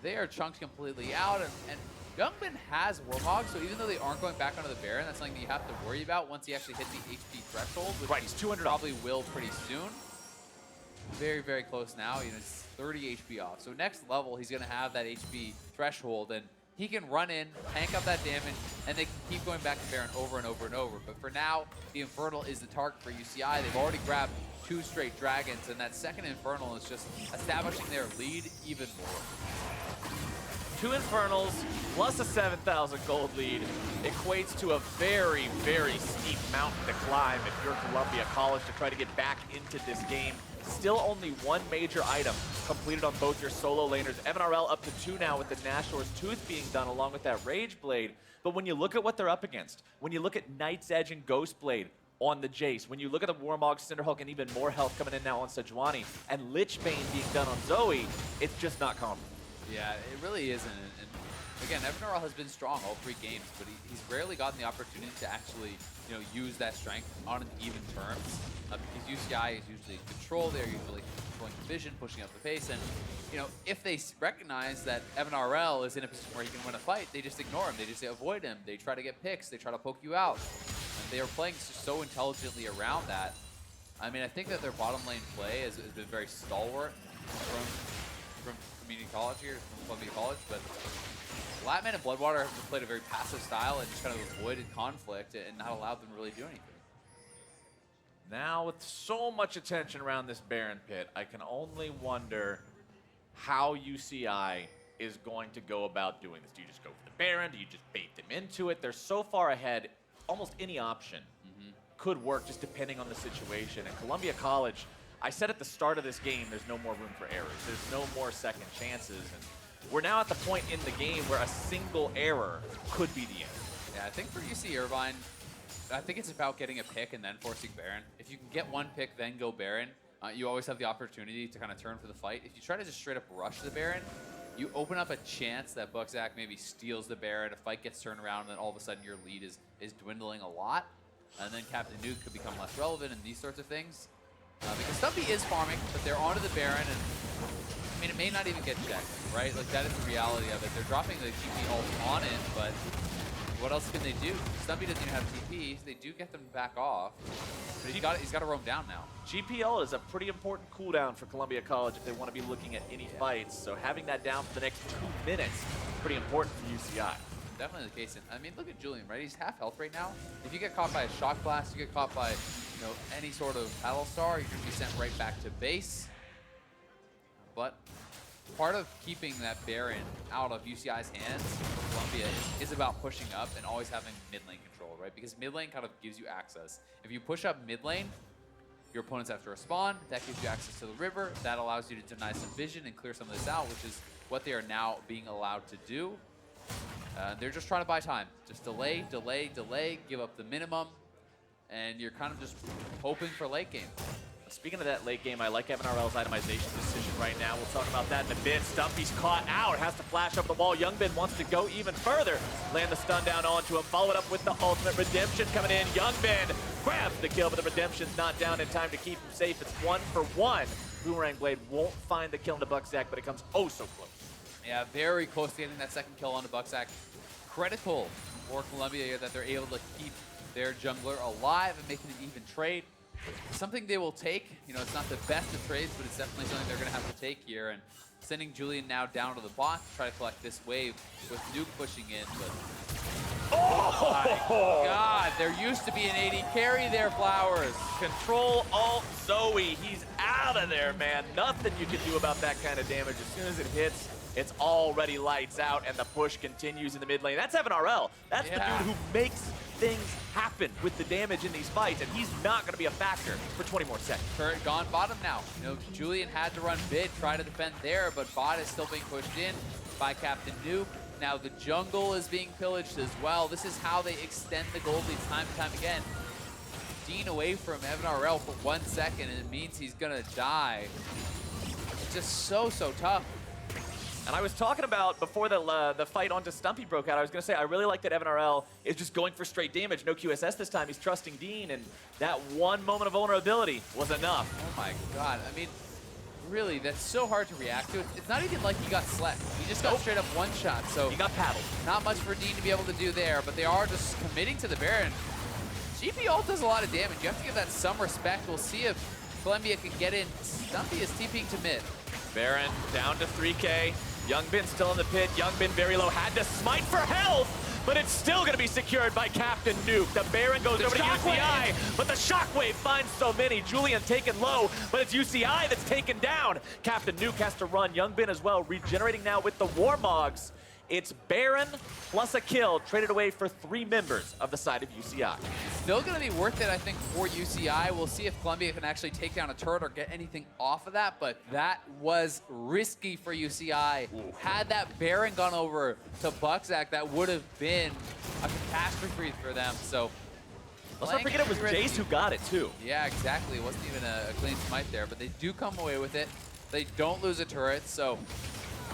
they are chunked completely out, and Youngman has Warmog, so even though they aren't going back onto the Baron, that's something that you have to worry about once he actually hits the HP threshold, which Right, he's 200 probably will pretty soon. Very, very close now. You know, it's 30 HP off. So next level, he's going to have that HP threshold, and he can run in, tank up that damage, and they can keep going back to Baron over and over and over. But for now, the Infernal is the target for UCI. They've already grabbed 2 straight Dragons, and that second Infernal is just establishing their lead even more. 2 Infernals plus a 7,000 gold lead equates to a very, very steep mountain to climb if you're Columbia College to try to get back into this game. Still only 1 major item completed on both your solo laners. FNRL up to 2 now with the Nashor's Tooth being done along with that Rage Blade. But when you look at what they're up against, when you look at Knight's Edge and Ghost Blade on the Jace, when you look at the Warmog, Cinderhulk, and even more health coming in now on Sejuani, and Lichbane being done on Zoe, it's just not comparable. Yeah, it really isn't. And again, FNRL has been strong all 3 games, but he's rarely gotten the opportunity to actually, you know, use that strength on an even terms. Because UCI is usually in control, they're usually controlling the vision, pushing up the pace, and you know, if they recognize that FNRL is in a position where he can win a fight, they just ignore him, they just avoid him, they try to get picks, they try to poke you out. And they are playing just so intelligently around that. I mean, I think that their bottom lane play has been very stalwart from community college here, from Columbia College, but Latman and Bloodwater have played a very passive style and just kind of avoided conflict and not allowed them to really do anything. Now, with so much attention around this Baron pit, I can only wonder how UCI is going to go about doing this. Do you just go for the Baron? Do you just bait them into it? They're so far ahead, almost any option could work just depending on the situation. And Columbia College, I said at the start of this game, there's no more room for errors. There's no more second chances. And we're now at the point in the game where a single error could be the end. Yeah, I think for UC Irvine, I think it's about getting a pick and then forcing Baron. If you can get 1 pick, then go Baron, you always have the opportunity to kind of turn for the fight. If you try to just straight up rush the Baron, you open up a chance that Buckzak maybe steals the Baron, a fight gets turned around, and then all of a sudden your lead is dwindling a lot. And then Captain Nuke could become less relevant and these sorts of things. Because Stumpy is farming, but they're onto the Baron, and I mean, it may not even get checked, right? Like, that is the reality of it. They're dropping the GP ult on it, but what else can they do? Stumpy doesn't even have TP, so they do get them back off. But he's got to roam down now. GPL is a pretty important cooldown for Columbia College if they want to be looking at any fights. So having that down for the next 2 minutes is pretty important for UCI. Definitely the case. And I mean, look at Julian, right? He's half health right now. If you get caught by a shock blast, you get caught by, you know, any sort of battle star, you're going to be sent right back to base. But part of keeping that Baron out of UCI's hands for Columbia is about pushing up and always having mid lane control, right? Because mid lane kind of gives you access. If you push up mid lane, your opponents have to respond. That gives you access to the river. That allows you to deny some vision and clear some of this out, which is what they are now being allowed to do. They're just trying to buy time. Just delay, delay, delay, give up the minimum, and you're kind of just hoping for late game. Speaking of that late game, I like FNRL's itemization decision right now. We'll talk about that in a bit. Stumpy's caught out, has to flash up the wall. Youngbin wants to go even further. Land the stun down onto him, follow it up with the ultimate redemption coming in. Youngbin grabs the kill, but the redemption's not down in time to keep him safe. It's 1 for 1. Boomerang Blade won't find the kill into Buckzak, but it comes oh so close. Yeah, very close to getting that second kill onto Buckzak. Critical for Columbia here that they're able to keep their jungler alive and making an even trade. Something they will take. You know, it's not the best of trades, but it's definitely something they're going to have to take here. And sending Julian now down to the bot to try to collect this wave with Nuke pushing in. But oh my God, there used to be an AD carry there, Flowers. Control Alt Zoe. He's out of there, man. Nothing you can do about that kind of damage. As soon as it hits, it's already lights out, and the push continues in the mid lane. That's FNRL. That's the dude who makes things happen with the damage in these fights, and he's not going to be a factor for 20 more seconds. Turret gone bottom now. You know, Julian had to run mid, try to defend there, but bot is still being pushed in by Captain Nuke. Now the jungle is being pillaged as well. This is how they extend the gold lead time and time again. Dean away from FNRL for 1 second, and it means he's going to die. It's just so tough. And I was talking about, before the fight onto Stumpy broke out, I was going to say, I really like that FNRL is just going for straight damage. No QSS this time. He's trusting Dean, and that one moment of vulnerability was enough. Oh my God. I mean, really, that's so hard to react to. It's not even like he got slept. He just got straight up one shot, so He got paddled. not much for Dean to be able to do there, but they are just committing to the Baron. GP ult does a lot of damage. You have to give that some respect. We'll see if Columbia can get in. Stumpy is TPing to mid. Baron down to 3K. Youngbin still in the pit. Youngbin very low. Had to smite for health, but it's still going to be secured by Captain Nuke. The Baron goes over to UCI, but the Shockwave finds so many. Julian taken low, but it's UCI that's taken down. Captain Nuke has to run. Youngbin as well, regenerating now with the Warmogs. It's Baron plus a kill, traded away for 3 members of the side of UCI. Still going to be worth it, I think, for UCI. We'll see if Columbia can actually take down a turret or get anything off of that, but that was risky for UCI. Ooh. Had that Baron gone over to Bucksack, that would have been a catastrophe for them. So Let's not forget it was Jace who got it, too. Yeah, exactly. It wasn't even a clean smite there, but they do come away with it. They don't lose a turret, so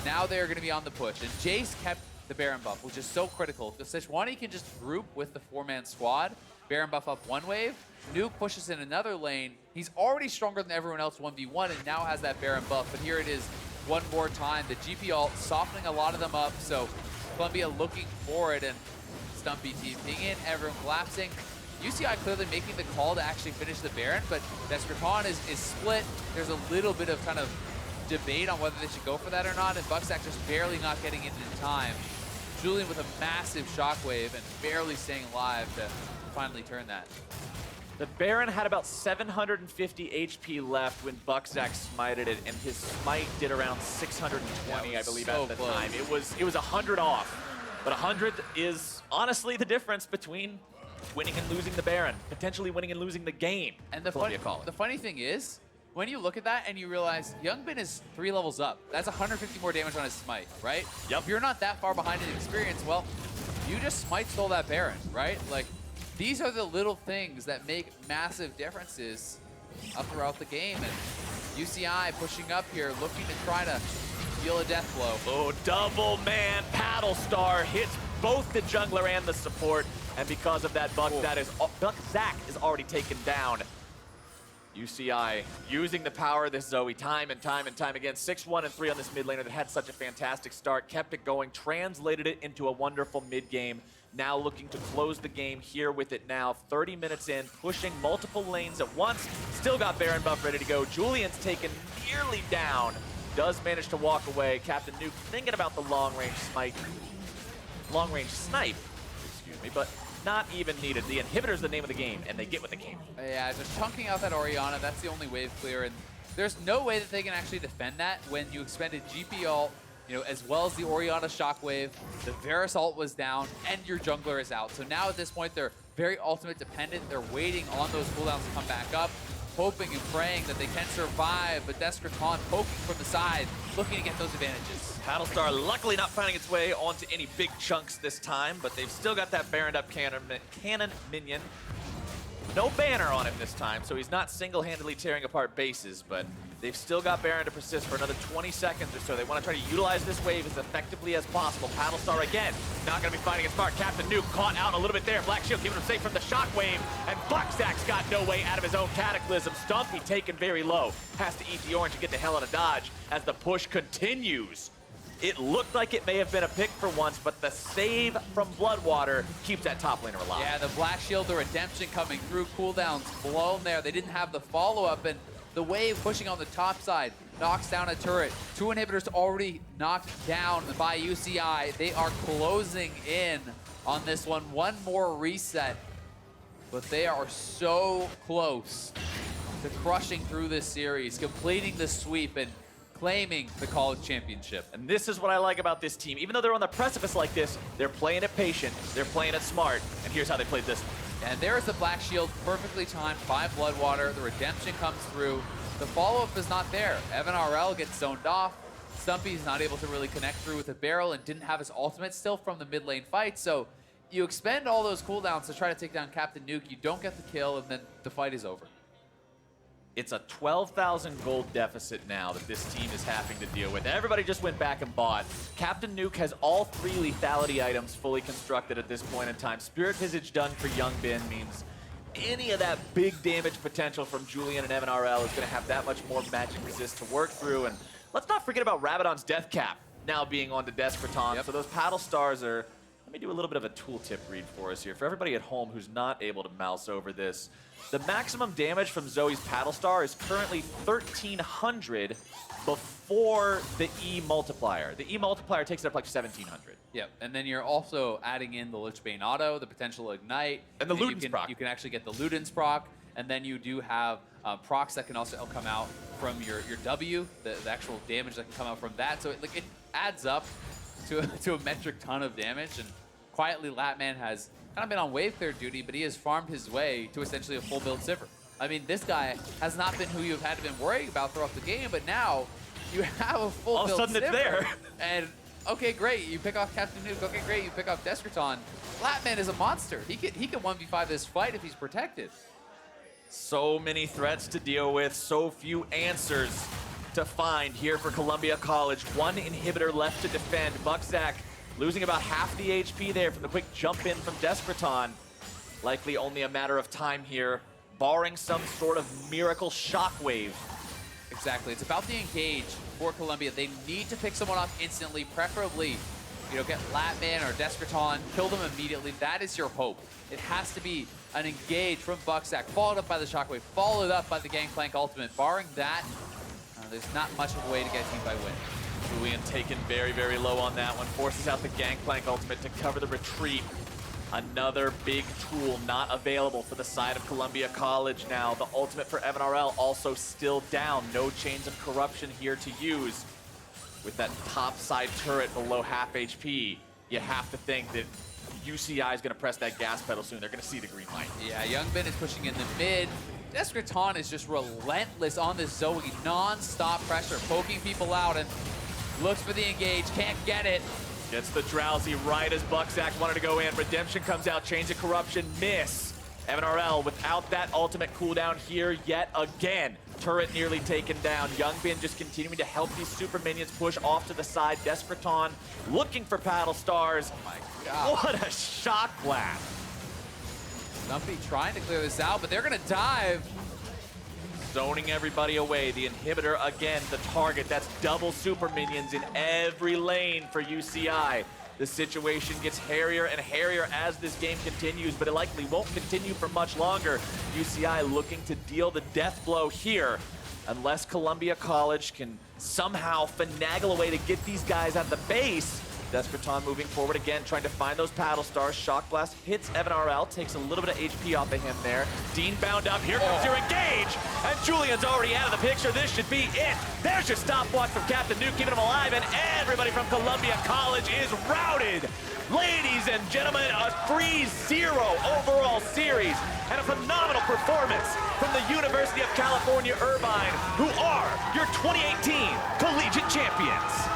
now they're going to be on the push. And Jace kept the Baron buff, which is so critical. Because Sejuani can just group with the 4-man squad. Baron buff up one wave. Nuke pushes in another lane. He's already stronger than everyone else 1v1 and now has that Baron buff. But here it is one more time. The GP ult softening a lot of them up. So Columbia looking for it, and Stumpy TPing in, everyone collapsing. UCI clearly making the call to actually finish the Baron, but Descraton is split. There's a little bit of kind of debate on whether they should go for that or not, and Bucksack just barely not getting in time. Julian with a massive shockwave and barely staying alive to finally turn that. The Baron had about 750 HP left when Bucksack smited it, and his smite did around 620, I believe, so at the close. time. It was 100 off, but 100 is honestly the difference between winning and losing the Baron, potentially winning and losing the game. And the Columbia call it. funny thing is, when you look at that and you realize Youngbin is 3 levels up, that's 150 more damage on his smite, right? Yep. If you're not that far behind in experience, well, you just smite stole that Baron, right? Like, these are the little things that make massive differences up throughout the game. And UCI pushing up here, looking to try to deal a death blow. Oh, double man paddle star hits both the jungler and the support, and because of that, Bucksack is already taken down. UCI using the power of this Zoe time and time and time again. 6-1 and 3 on this mid laner that had such a fantastic start, kept it going, translated it into a wonderful mid game. Now looking to close the game here with it now. 30 minutes in, pushing multiple lanes at once. Still got Baron buff ready to go. Julian's taken nearly down. Does manage to walk away. Captain Nuke thinking about the long-range snipe, excuse me, but not even needed. The inhibitor's the name of the game, and they get what they came. Yeah, just chunking out that Orianna, that's the only wave clear, and there's no way that they can actually defend that when you expended GP ult, you know, as well as the Orianna shockwave, the Varus ult was down, and your jungler is out. So now at this point, they're very ultimate dependent. They're waiting on those cooldowns to come back up, hoping and praying that they can survive, but Descraton poking from the side, looking to get those advantages. Battlestar luckily not finding its way onto any big chunks this time, but they've still got that Baroned up cannon minion. No banner on him this time, so he's not single-handedly tearing apart bases, but they've still got Baron to persist for another 20 seconds or so. They want to try to utilize this wave as effectively as possible. Battlestar again, not going to be finding its mark. Captain Nuke caught out a little bit there. Black Shield keeping him safe from the shockwave, and Bucksack's got no way out of his own cataclysm. Stumpy taken very low. Has to eat the orange and get the hell out of dodge as the push continues. It looked like it may have been a pick for once, but the save from Bloodwater keeps that top laner alive. Yeah, the Black Shield, the redemption coming through, cooldowns blown there. They didn't have the follow-up, and the wave pushing on the top side knocks down a turret. 2 inhibitors already knocked down by UCI. They are closing in on this one. One more reset, but they are so close to crushing through this series, completing the sweep, and claiming the college championship. And this is what I like about this team. Even though they're on the precipice like this, they're playing it patient, they're playing it smart, and here's how they played this one. And there's the Black Shield, perfectly timed by Bloodwater. The redemption comes through. The follow-up is not there. Evan RL gets zoned off. Stumpy's not able to really connect through with the barrel and didn't have his ultimate still from the mid lane fight. So you expend all those cooldowns to try to take down Captain Nuke. You don't get the kill, and then the fight is over. It's a 12,000 gold deficit now that this team is having to deal with. Everybody just went back and bought. Captain Nuke has all 3 lethality items fully constructed at this point in time. Spirit Visage done for Youngbin means any of that big damage potential from Julian and MNRL is going to have that much more magic resist to work through. And let's not forget about Rabadon's Death Cap now being on to Desperton. So those paddle stars are, let me do a little bit of a tooltip read for us here. For everybody at home who's not able to mouse over this, the maximum damage from Zoe's paddle star is currently 1,300 before the E multiplier. The E multiplier takes it up like 1,700. Yep, and then you're also adding in the Lich Bane auto, the potential ignite. And the Luden's proc. You can actually get the Luden's proc, and then you do have procs that can also come out from your W, the actual damage that can come out from that. So it adds up to a metric ton of damage, and quietly Latman has kind of been on wave clear duty, but he has farmed his way to essentially a full build Sivir. I mean, this guy has not been who you've had to been worrying about throughout the game, but now you have a full build Sivir. All of a sudden it's there. And okay, great, you pick off Captain Nuke. Okay, great, you pick off Desperton. Latman is a monster. He can 1v5 this fight if he's protected. So many threats to deal with, so few answers to find here for Columbia College. One inhibitor left to defend. Bucksack losing about half the HP there from the quick jump in from Desperton. Likely only a matter of time here, barring some sort of miracle shockwave. Exactly, it's about the engage for Columbia. They need to pick someone off instantly, preferably, you know, get Latman or Desperton, kill them immediately. That is your hope. It has to be an engage from Bucksack, followed up by the shockwave, followed up by the Gangplank ultimate. Barring that, there's not much of a way to get a team fight win. Julian taken very, very low on that one. Forces out the Gangplank ultimate to cover the retreat. Another big tool not available for the side of Columbia College now. The ultimate for MNRL also still down. No chains of corruption here to use. With that top side turret below half HP, you have to think that UCI is going to press that gas pedal soon. They're going to see the green light. Yeah, Youngbin is pushing in the mid. Desperton is just relentless on this Zoe, non-stop pressure, poking people out and looks for the engage, can't get it. Gets the Drowsy right as Bucksack wanted to go in. Redemption comes out, Chains of Corruption, miss. MNRL without that ultimate cooldown here yet again. Turret nearly taken down. Youngbin just continuing to help these super minions push off to the side. Desperton looking for paddle stars. Oh my God. What a shock blast. Stumpy trying to clear this out, but they're gonna dive. Zoning everybody away. The inhibitor, again, the target. That's double super minions in every lane for UCI. The situation gets hairier and hairier as this game continues, but it likely won't continue for much longer. UCI looking to deal the death blow here, unless Columbia College can somehow finagle a way to get these guys at the base. Desperton moving forward again, trying to find those paddle stars. Shock Blast hits MNRL, takes a little bit of HP off of him there. Dean bound up, here comes your engage! And Julian's already out of the picture, this should be it! There's your stopwatch from Captain Nuke, keeping him alive, and everybody from Columbia College is routed! Ladies and gentlemen, a 3-0 overall series, and a phenomenal performance from the University of California, Irvine, who are your 2018 Collegiate Champions.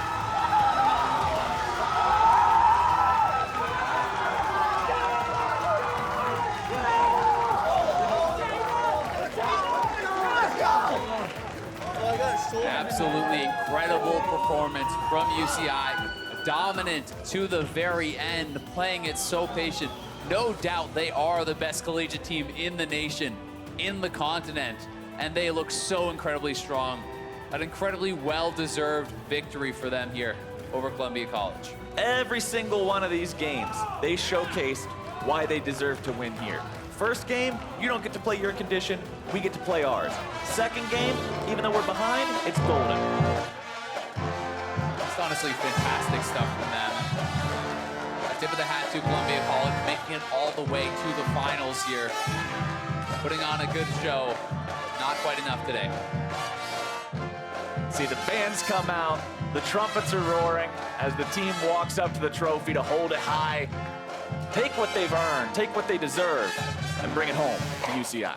Absolutely incredible performance from UCI. Dominant to the very end, playing it so patient. No doubt they are the best collegiate team in the nation, in the continent, and they look so incredibly strong. An incredibly well-deserved victory for them here over Columbia College. Every single one of these games, they showcased why they deserve to win here. First game, you don't get to play your condition, we get to play ours. Second game, even though we're behind, it's golden. It's honestly fantastic stuff from them. A tip of the hat to Columbia College, making it all the way to the finals here. Putting on a good show, not quite enough today. See the fans come out, the trumpets are roaring as the team walks up to the trophy to hold it high. Take what they've earned, take what they deserve, and bring it home to UCI.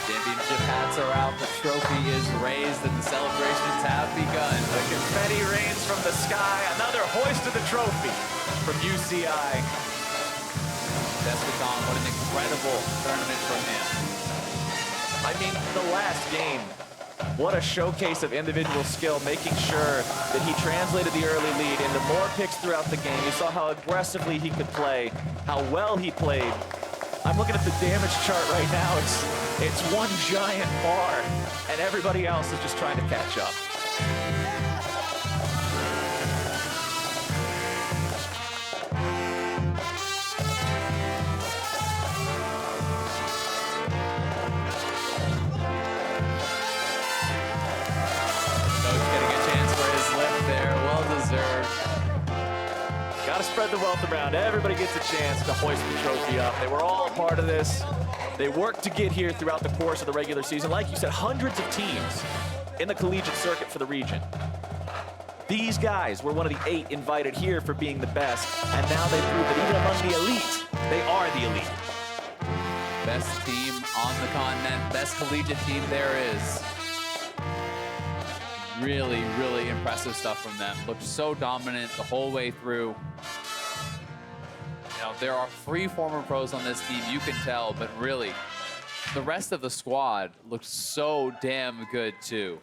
Championship hats are out. trophy is raised and the celebrations have begun. The confetti rains from the sky. Another hoist of the trophy from UCI. Despeton, what an incredible tournament from him. I mean, the last game, what a showcase of individual skill, making sure that he translated the early lead into more picks throughout the game. You saw how aggressively he could play, how well he played. I'm looking at the damage chart right now. It's one giant bar, and everybody else is just trying to catch up. Gotta spread the wealth around. Everybody gets a chance to hoist the trophy up. They were all part of this. They worked to get here throughout the course of the regular season. Like you said, hundreds of teams in the collegiate circuit for the region. These guys were one of the 8 invited here for being the best, and now they prove that even among the elite, they are the elite. Best team on the continent, best collegiate team there is. Really, really impressive stuff from them. Looked so dominant the whole way through. You know, there are 3 former pros on this team, you can tell, but really, the rest of the squad looked so damn good too.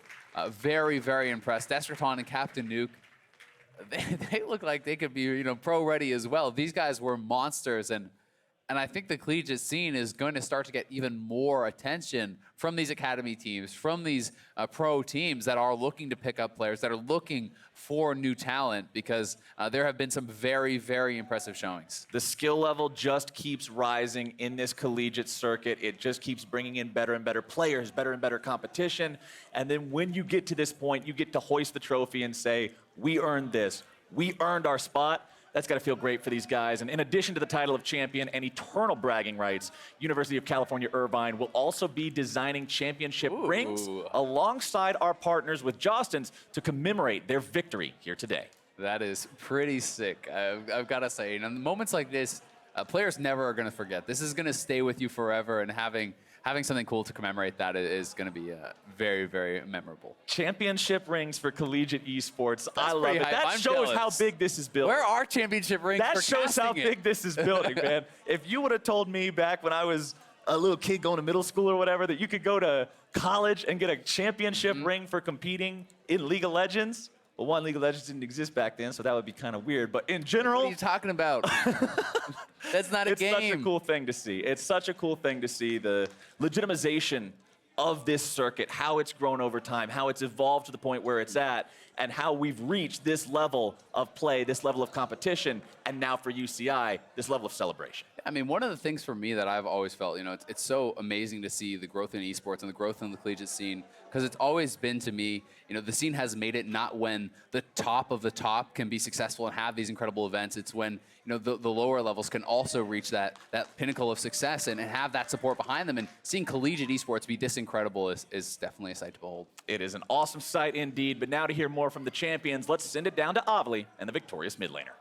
Very, very impressed. Desperton and Captain Nuke, they look like they could be, you know, pro ready as well. These guys were monsters, and I think the collegiate scene is going to start to get even more attention from these academy teams, from these pro teams that are looking to pick up players, that are looking for new talent, because there have been some very, very impressive showings. The skill level just keeps rising in this collegiate circuit. It just keeps bringing in better and better players, better and better competition. And then when you get to this point, you get to hoist the trophy and say, we earned this. We earned our spot. That's got to feel great for these guys. And in addition to the title of champion and eternal bragging rights, University of California, Irvine will also be designing championship rings alongside our partners with Jostens to commemorate their victory here today. That is pretty sick, I've got to say. And moments like this, players never are going to forget. This is going to stay with you forever, and having something cool to commemorate that is going to be very, very memorable. Championship rings for collegiate esports. I love it. That I'm shows jealous. how big this is building. Where are championship rings That for shows how casting big this is building, man. If you would have told me back when I was a little kid going to middle school or whatever that you could go to college and get a championship ring for competing in League of Legends, well, one, League of Legends didn't exist back then, so that would be kind of weird. But in general, What are you talking about? That's not a game. It's such a cool thing to see. It's such a cool thing to see the legitimization of this circuit, how it's grown over time, how it's evolved to the point where it's at, and how we've reached this level of play, this level of competition, and now for UCI, this level of celebration. I mean, one of the things for me that I've always felt, you know, it's so amazing to see the growth in esports and the growth in the collegiate scene, because it's always been, to me, you know, the scene has made it not when the top of the top can be successful and have these incredible events. It's when, you know, the lower levels can also reach that pinnacle of success and have that support behind them. And seeing collegiate esports be this incredible is definitely a sight to behold. It is an awesome sight indeed, but now to hear more from the champions, let's send it down to Avli and the victorious mid laner.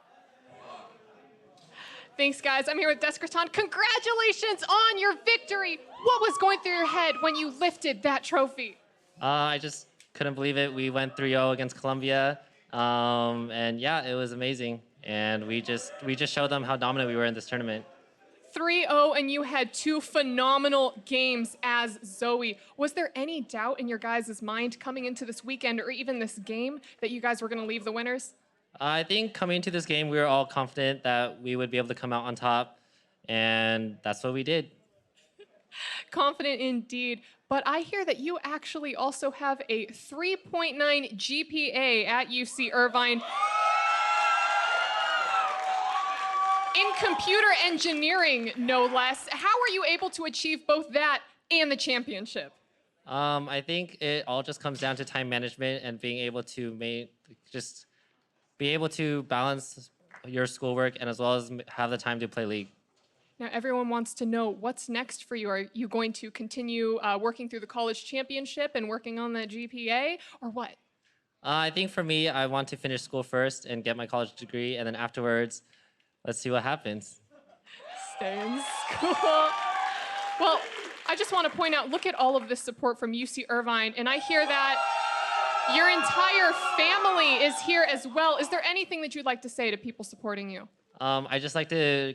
Thanks, guys. I'm here with Desperton. Congratulations on your victory. What was going through your head when you lifted that trophy? I just couldn't believe it. We went 3-0 against Colombia, and yeah, it was amazing. And we just showed them how dominant we were in this tournament. 3-0, and you had 2 phenomenal games as Zoe. Was there any doubt in your guys' mind coming into this weekend or even this game that you guys were going to leave the winners? I think coming into this game, we were all confident that we would be able to come out on top, and that's what we did. Confident indeed. But I hear that you actually also have a 3.9 GPA at UC Irvine in computer engineering, no less. How are you able to achieve both that and the championship? I think it all just comes down to time management and being able to be able to balance your schoolwork and as well as have the time to play League. Now, everyone wants to know what's next for you. Are you going to continue working through the college championship and working on that GPA, or what? I think for me, I want to finish school first and get my college degree, and then afterwards, let's see what happens. Stay in school. Well, I just want to point out, look at all of this support from UC Irvine, and I hear that your entire family is here as well. Is there anything that you'd like to say to people supporting you? I just like to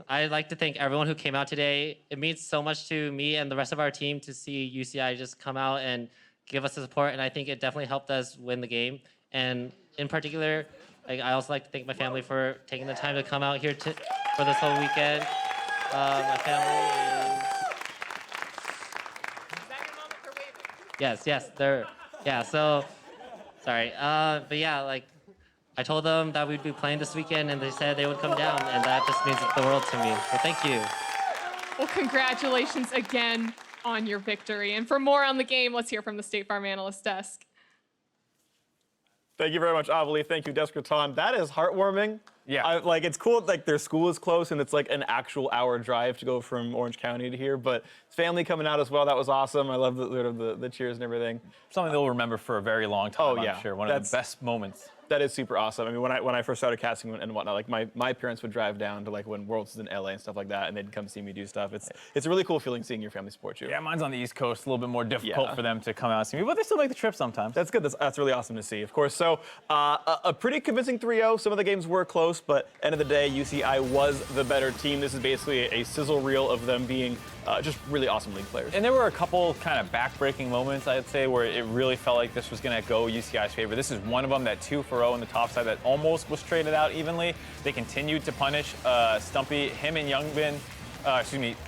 I'd like to thank everyone who came out today. It means so much to me and the rest of our team to see UCI just come out and give us the support, and I think it definitely helped us win the game. And in particular, I also like to thank my family for taking the time to come out here for this whole weekend. My family is... Is that your moment for waving? Yes, they're... Yeah, so... Sorry. But yeah, like, I told them that we'd be playing this weekend, and they said they would come down, and that just means the world to me. So thank you. Well, congratulations again on your victory. And for more on the game, let's hear from the State Farm Analyst Desk. Thank you very much, Avali. Thank you, Deskraton. That is heartwarming. Yeah. Like, it's cool, like, their school is close, and it's like an actual hour drive to go from Orange County to here, but family coming out as well, that was awesome. I love the cheers and everything. Something they'll remember for a very long time, yeah. I'm sure. One of the best moments. That is super awesome. I mean, when I first started casting and whatnot, like my parents would drive down to like when Worlds was in LA and stuff like that, and they'd come see me do stuff. It's a really cool feeling seeing your family support you. Yeah, mine's on the East Coast, a little bit more difficult for them to come out and see me, but they still make the trip sometimes. That's good. That's really awesome to see, of course. So a pretty convincing 3-0. Some of the games were close, but end of the day, UCI was the better team. This is basically a sizzle reel of them being just really awesome league players. And there were a couple kind of back-breaking moments, I'd say, where it really felt like this was going to go UCI's favor. This is one of them, that 2-for-0 on the top side that almost was traded out evenly. They continued to punish Stumpy. Him and Youngbin,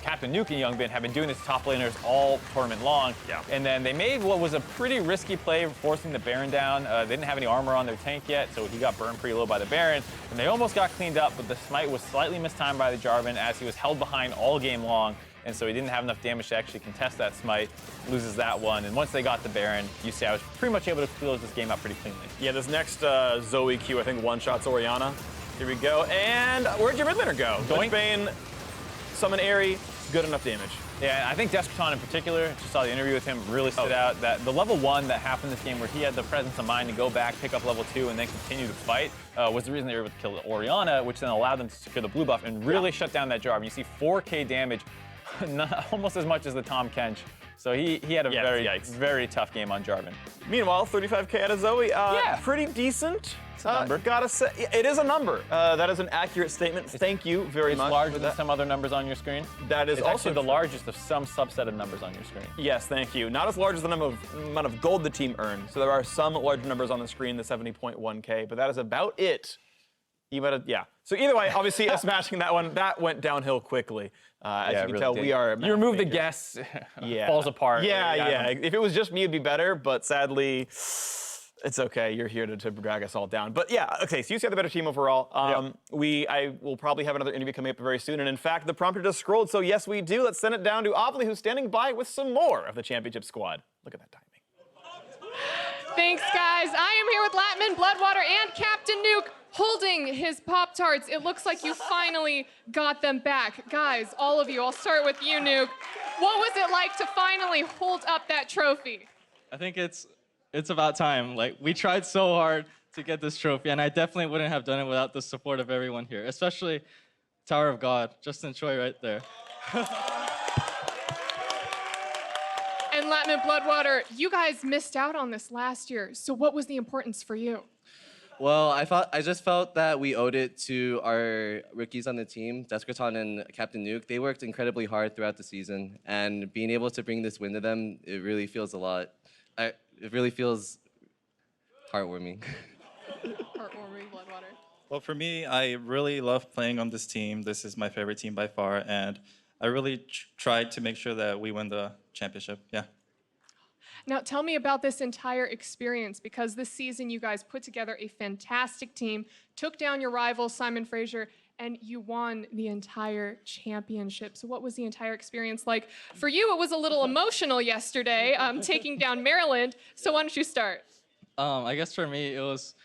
Captain Nuke and Youngbin have been doing this top laners all tournament long. Yeah. And then they made what was a pretty risky play, forcing the Baron down. They didn't have any armor on their tank yet, so he got burned pretty low by the Baron. And they almost got cleaned up, but the smite was slightly mistimed by the Jarvan as he was held behind all game long. And so he didn't have enough damage to actually contest that smite, loses that one. And once they got the Baron, UCI was pretty much able to close this game out pretty cleanly. Yeah, this next Zoe Q, I think one-shots Orianna. Here we go. And where'd your mid laner go? Bane, summon Airy, good enough damage. Yeah, I think Deskraton in particular, just saw the interview with him, really stood out. That the level 1 that happened this game where he had the presence of mind to go back, pick up level 2, and then continue to fight was the reason they were able to kill Orianna, which then allowed them to secure the blue buff and really shut down that Jarvan. You see 4K damage, almost as much as the Tom Kench. So he had a very tough game on Jarvan. Meanwhile, 35K out of Zoe. Pretty decent. It's a number. Gotta say, it is a number. That is an accurate statement. Thank you very much. It's larger than some other numbers on your screen. That is it's also actually the largest of some subset of numbers on your screen. Yes, thank you. Not as large as the amount of gold the team earned. So there are some large numbers on the screen, the 70.1K, but that is about it. So either way, obviously, smashing that one, that went downhill quickly. As you can really tell, did. we are. You remove the guess, falls apart. Yeah. If it was just me, it'd be better. But sadly, it's okay. You're here to drag us all down. But yeah, okay. So you see the better team overall. I will probably have another interview coming up very soon. And in fact, the prompter just scrolled. So yes, we do. Let's send it down to Avali, who's standing by with some more of the championship squad. Look at that timing. Thanks, guys. I am here with Latman, Bloodwater, and Captain Nuke holding his Pop-Tarts. It looks like you finally got them back. Guys, all of you, I'll start with you, Nuke. What was it like to finally hold up that trophy? I think it's about time. Like, we tried so hard to get this trophy, and I definitely wouldn't have done it without the support of everyone here, especially Tower of God, Justin Choi right there. And Latman, Bloodwater, you guys missed out on this last year, so what was the importance for you? Well, I just felt that we owed it to our rookies on the team, Deskraton and Captain Nuke. They worked incredibly hard throughout the season, and being able to bring this win to them, it really feels a lot. It really feels heartwarming. Heartwarming, Bloodwater. Well, for me, I really love playing on this team. This is my favorite team by far, and I really tried to make sure that we win the championship. Yeah. Now, tell me about this entire experience, because this season you guys put together a fantastic team, took down your rival, Simon Fraser, and you won the entire championship. So what was the entire experience like? For you, it was a little emotional yesterday, taking down Maryland. So why don't you start? I guess for me, it was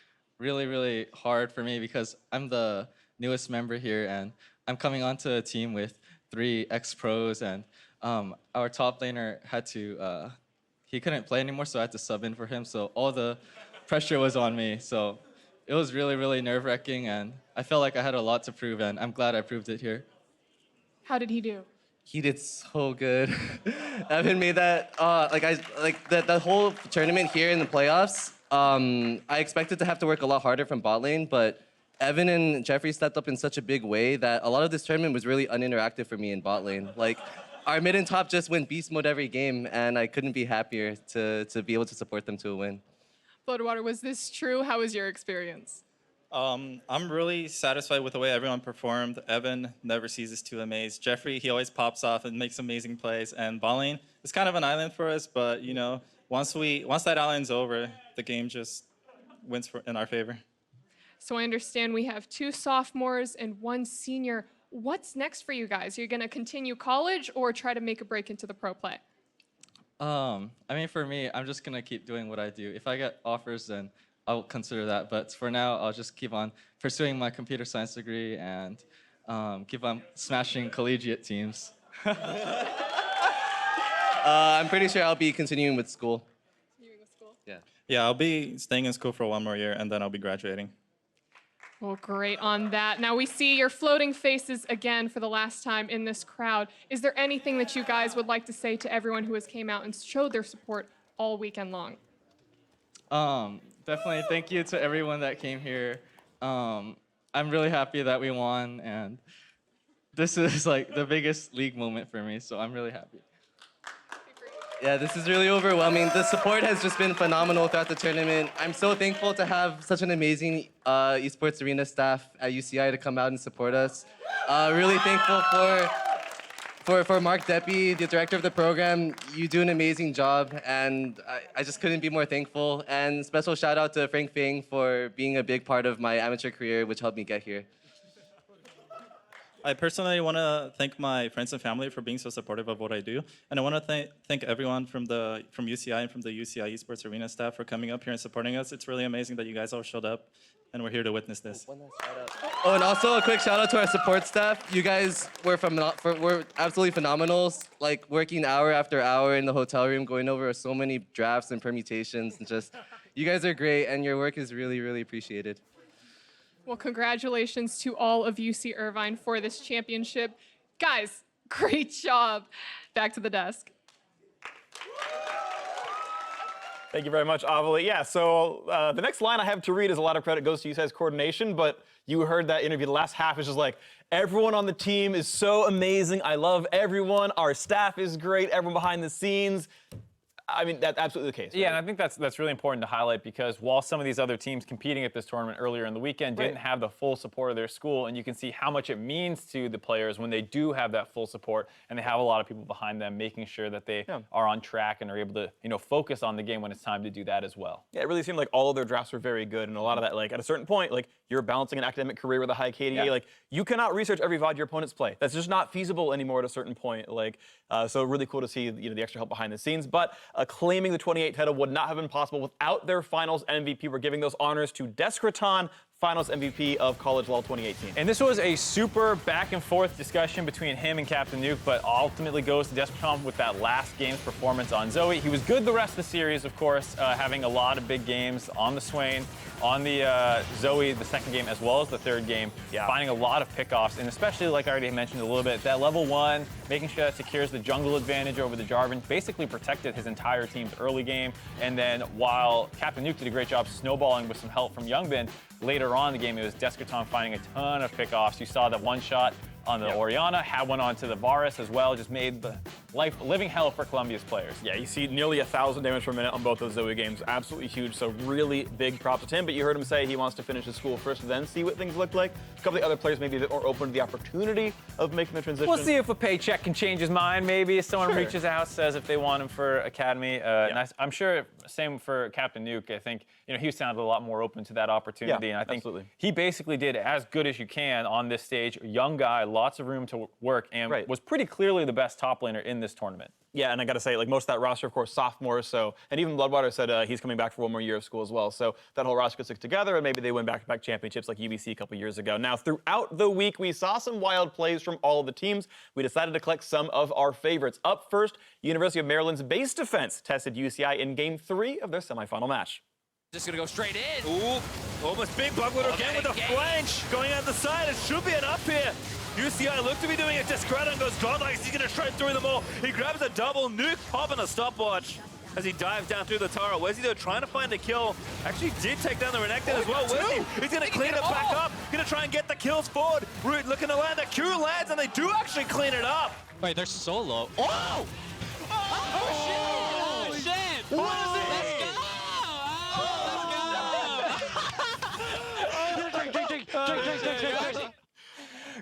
really, really hard for me because I'm the newest member here, and I'm coming onto a team with 3 ex-pros, and our top laner had to... he couldn't play anymore, so I had to sub in for him. So all the pressure was on me. So it was really, really nerve-wracking, and I felt like I had a lot to prove, and I'm glad I proved it here. How did he do? He did so good. Evan made that the whole tournament here in the playoffs. I expected to have to work a lot harder from bot lane, but Evan and Jeffrey stepped up in such a big way that a lot of this tournament was really uninteractive for me in bot lane. Like, our mid and top just went beast mode every game, and I couldn't be happier to be able to support them to a win. Floodwater, was this true? How was your experience? I'm really satisfied with the way everyone performed. Evan never ceases to amaze. Jeffrey, he always pops off and makes amazing plays. And Balling is kind of an island for us, but you know, once that island's over, the game just wins in our favor. So I understand we have 2 sophomores and 1 senior. What's next for you guys? Are you going to continue college or try to make a break into the pro play? I mean, for me, I'm just gonna keep doing what I do. If I get offers, then I'll consider that. But for now, I'll just keep on pursuing my computer science degree and keep on smashing collegiate teams. I'm pretty sure I'll be continuing with school. Yeah. Yeah, I'll be staying in school for 1 more year, and then I'll be graduating. Well, great on that. Now we see your floating faces again for the last time in this crowd. Is there anything that you guys would like to say to everyone who has came out and showed their support all weekend long? Definitely thank you to everyone that came here. I'm really happy that we won, and this is like the biggest league moment for me, so I'm really happy. Yeah, this is really overwhelming. The support has just been phenomenal throughout the tournament. I'm so thankful to have such an amazing esports arena staff at UCI to come out and support us. Really thankful for Mark Deppy, the director of the program. You do an amazing job, and I just couldn't be more thankful. And special shout out to Frank Fang for being a big part of my amateur career, which helped me get here. I personally want to thank my friends and family for being so supportive of what I do, and I want to thank everyone from UCI and from the UCI Esports Arena staff for coming up here and supporting us. It's really amazing that you guys all showed up, and we're here to witness this. Oh, and also a quick shout out to our support staff. You guys were absolutely phenomenal. Like, working hour after hour in the hotel room, going over so many drafts and permutations, and just, you guys are great, and your work is really, really appreciated. Well, congratulations to all of UC Irvine for this championship. Guys, great job. Back to the desk. Thank you very much, Avali. Yeah, so the next line I have to read is a lot of credit goes to UCI's coordination, but you heard that interview. The last half is just like, everyone on the team is so amazing. I love everyone. Our staff is great. Everyone behind the scenes. I mean, that's absolutely the case. Right? Yeah, and I think that's really important to highlight because while some of these other teams competing at this tournament earlier in the weekend didn't have the full support of their school, and you can see how much it means to the players when they do have that full support and they have a lot of people behind them making sure that they are on track and are able to, you know, focus on the game when it's time to do that as well. Yeah, it really seemed like all of their drafts were very good, and a lot of that, like, at a certain point, like, you're balancing an academic career with a high KDA. Like, you cannot research every VOD your opponents play. That's just not feasible anymore at a certain point. Like, so really cool to see, you know, the extra help behind the scenes. But claiming the 28 title would not have been possible without their finals MVP. We're giving those honors to Descraton, finals MVP of College LOL 2018. And this was a super back and forth discussion between him and Captain Nuke, but ultimately goes to Descraton with that last game's performance on Zoe. He was good the rest of the series, of course, having a lot of big games on the Swain, on the Zoe, the second game, as well as the third game, finding a lot of pickoffs, and especially, like I already mentioned a little bit, that level 1, making sure that secures the jungle advantage over the Jarvan, basically protected his entire team's early game, and then while Captain Nuke did a great job snowballing with some help from Youngbin, later on in the game, it was Descraton finding a ton of pickoffs. You saw that one shot on the Orianna, had one onto the Varus as well, just made the living hell for Columbia's players. Yeah, you see nearly 1,000 damage per minute on both those Zoe games. Absolutely huge, so really big props to him. But you heard him say he wants to finish his school first, then see what things look like. A couple of the other players maybe a bit more open to the opportunity of making the transition. We'll see if a paycheck can change his mind. Maybe if someone reaches out, says if they want him for Academy. And I'm sure same for Captain Nuke. I think, you know, he sounded a lot more open to that opportunity. And I think he basically did as good as you can on this stage. A young guy, lots of room to work, and was pretty clearly the best top laner in this tournament. Yeah, and I got to say, like, most of that roster, of course, sophomores. So, and even Bloodwater said he's coming back for one more year of school as well. So that whole roster could stick together, and maybe they win back-to-back championships like UBC a couple years ago. Now, throughout the week, we saw some wild plays from all of the teams. We decided to collect some of our favorites. Up first, University of Maryland's base defense tested UCI in Game 3 of their semifinal match. Just gonna go straight in. Ooh, almost big Bugwood again with the flange. Going on the side, it should be an up here. UCI look to be doing it. Discredit goes godlike. He's gonna try through them all. He grabs a double nuke, popping a stopwatch as he dives down through the tower. Where's he though? Trying to find a kill. Actually did take down the Renekton as well. Where's he? He's gonna clean it back up. Gonna try and get the kills forward. Root looking to land. The Q lands and they do actually clean it up. Wait, they're solo. Oh! Oh, shit! What is it?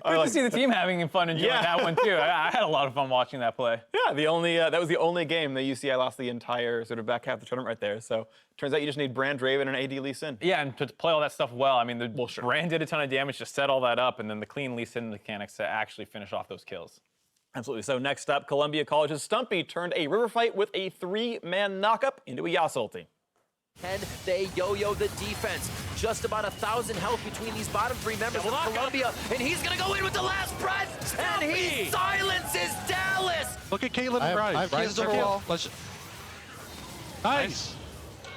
Good to see the team having fun enjoying that one too. I had a lot of fun watching that play. Yeah, that was the only game that UCI lost the entire sort of back half of the tournament right there. So turns out you just need Brand Draven and AD Lee Sin. Yeah, and to play all that stuff well, I mean, the Brand did a ton of damage to set all that up, and then the clean Lee Sin mechanics to actually finish off those kills. Absolutely. So next up, Columbia College's Stumpy turned a river fight with a 3-man knockup into a Yas ulti. Can they yo-yo the defense? Just about 1,000 health between these bottom 3 members of Columbia, and he's gonna go in with the last breath, and he silences Dallas. Look at Caitlyn and Bryce. Bryce over wall. Nice.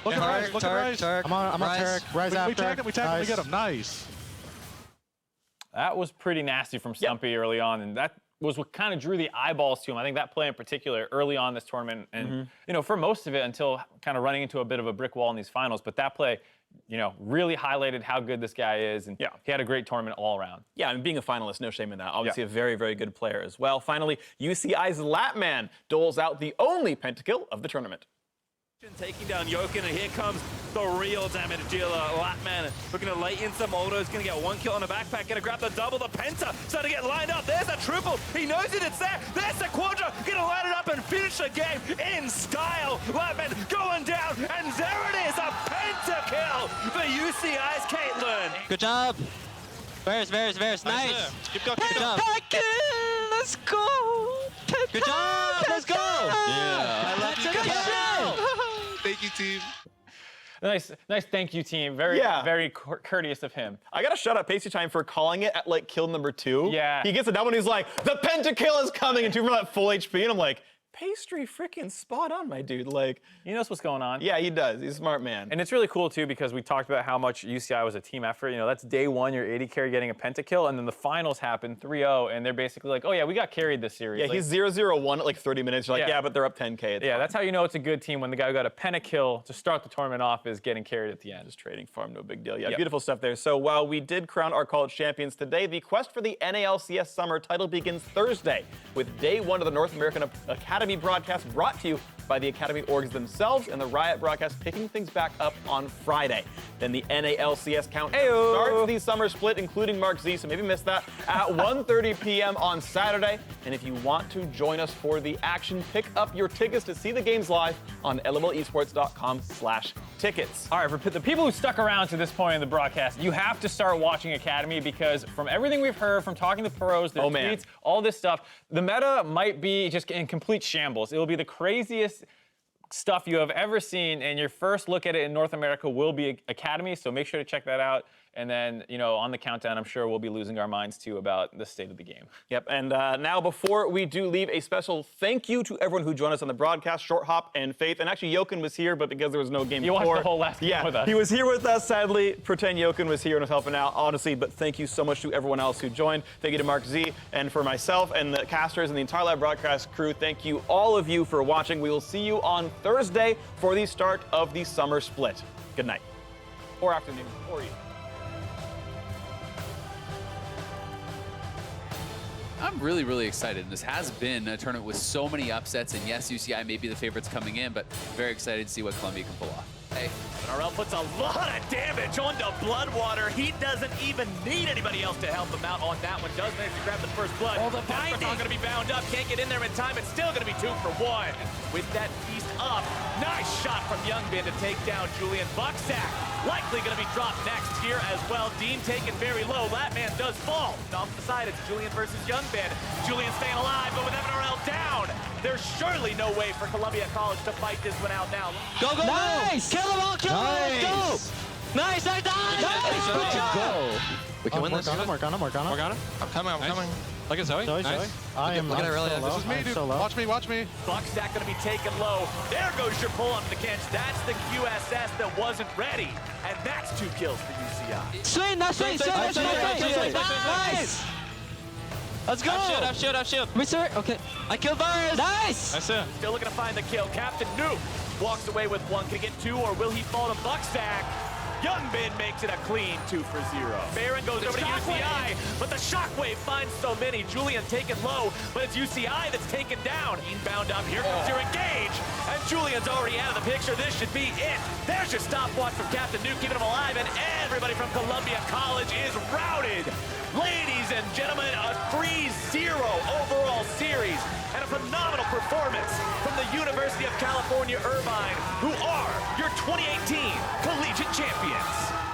Look at Bryce. Look at Bryce. I'm on Turk. Bryce after. We tag him, we get him. Nice. That was pretty nasty from Stumpy early on, and that was what kind of drew the eyeballs to him. I think that play in particular early on this tournament, and you know, for most of it until kind of running into a bit of a brick wall in these finals, but that play, you know, really highlighted how good this guy is, and he had a great tournament all around. Yeah, I mean, being a finalist, no shame in that. Obviously a very, very good player as well. Finally, UCI's Latman doles out the only pentakill of the tournament. Taking down Jokin, and here comes the real damage dealer, Latman. Looking to lay in some autos, gonna get 1 kill on the backpack, gonna grab the double, the penta, starting to get lined up. There's a triple, he knows it, it's there. There's the quadra, gonna line it up and finish the game in style. Latman going down, and there it is, a pentakill for UCI's Caitlyn. Good job. Varus, nice. Keep going, keep going. Let's go. Good job, let's go. Yeah. Good show. Thank you, team. Nice thank you, team. Very courteous of him. I gotta shout out Pasty Time for calling it at like kill number 2. Yeah. He gets it down when he's like, the pentakill is coming, and 2 from that full HP, and I'm like, Pastry freaking spot on, my dude. Like, he knows what's going on. Yeah, he does. He's a smart man. And it's really cool too because we talked about how much UCI was a team effort. You know, that's day 1, your AD carry getting a pentakill, and then the finals happen 3-0, and they're basically like, oh yeah, we got carried this series. Yeah, like, he's 0-0-1 at like 30 minutes. You're like, yeah, but they're up 10K. Yeah, that's how you know it's a good team, when the guy who got a pentakill to start the tournament off is getting carried at the end. Just trading farm, no big deal. Yeah, beautiful stuff there. So while we did crown our college champions today, the quest for the NALCS Summer title begins Thursday with day 1 of the North American Academy broadcast brought to you by the Academy orgs themselves, and the Riot broadcast picking things back up on Friday. Then the NALCS countdown starts the summer split, including Mark Z, so maybe miss that, at 1:30 p.m. on Saturday. And if you want to join us for the action, pick up your tickets to see the games live on LMLesports.com/tickets. All right, for the people who stuck around to this point in the broadcast, you have to start watching Academy, because from everything we've heard, from talking to pros, their tweets, all this stuff, the meta might be just in complete shambles. It will be the craziest stuff you have ever seen, and your first look at it in North America will be Academy, so make sure to check that out. And then, you know, on the countdown, I'm sure we'll be losing our minds too about the state of the game. Yep, and now before we do leave, a special thank you to everyone who joined us on the broadcast, Short Hop and Faith. And actually, Jokin was here, but because there was no game before. You watched the whole last game with us. He was here with us, sadly. Pretend Jokin was here and was helping out, honestly, but thank you so much to everyone else who joined. Thank you to Mark Z, and for myself and the casters and the entire live broadcast crew. Thank you, all of you, for watching. We will see you on Thursday for the start of the summer split. Good night. Or afternoon, or evening. I'm really, really excited. This has been a tournament with so many upsets, and yes, UCI may be the favorites coming in, but very excited to see what Columbia can pull off. Hey, RL puts a lot of damage onto Bloodwater. He doesn't even need anybody else to help him out on that one. Does manage to grab the first blood. Oh, the binding! Not going to be bound up. Can't get in there in time. It's still going to be 2 for 1. With that feast up, nice shot from Youngbin to take down Julian. Bucksack likely going to be dropped next here as well. Dean taken very low. Latman does fall. Off the side, it's Julian versus Youngbin. Julian staying alive, but with FNRL down, there's surely no way for Columbia College to fight this one out now. Go, go, nice! go! Kill them all, kill them all, let's go! Nice, nice, nice! Good to go. We can win this. Morgana. I'm coming. Look at Zoe. Zoe. I am Look at Aurelia. This is me, dude. Watch me. Buckstack going to be taken low. There goes your pull on the catch. That's the QSS that wasn't ready. And that's 2 kills for UCI. Swing, nice. Let's go. I've shield. Mister, okay. I killed Virus. Nice. That's it. Still looking to find the kill. Captain Nuke walks away with 1. Can he get 2 or will he fall to Buckstack? Young Bin makes it a clean 2 for 0. Baron goes over to UCI, but the shockwave finds so many. Julian taken low, but it's UCI that's taken down. Inbound up, here comes your engage, and Julian's already out of the picture. This should be it. There's your stopwatch from Captain Nuke, keeping him alive, and everybody from Columbia College is routed. Ladies and gentlemen, a 3-0 overall series, and a phenomenal performance from the University of California, Irvine, who are your 2018 collegiate champions.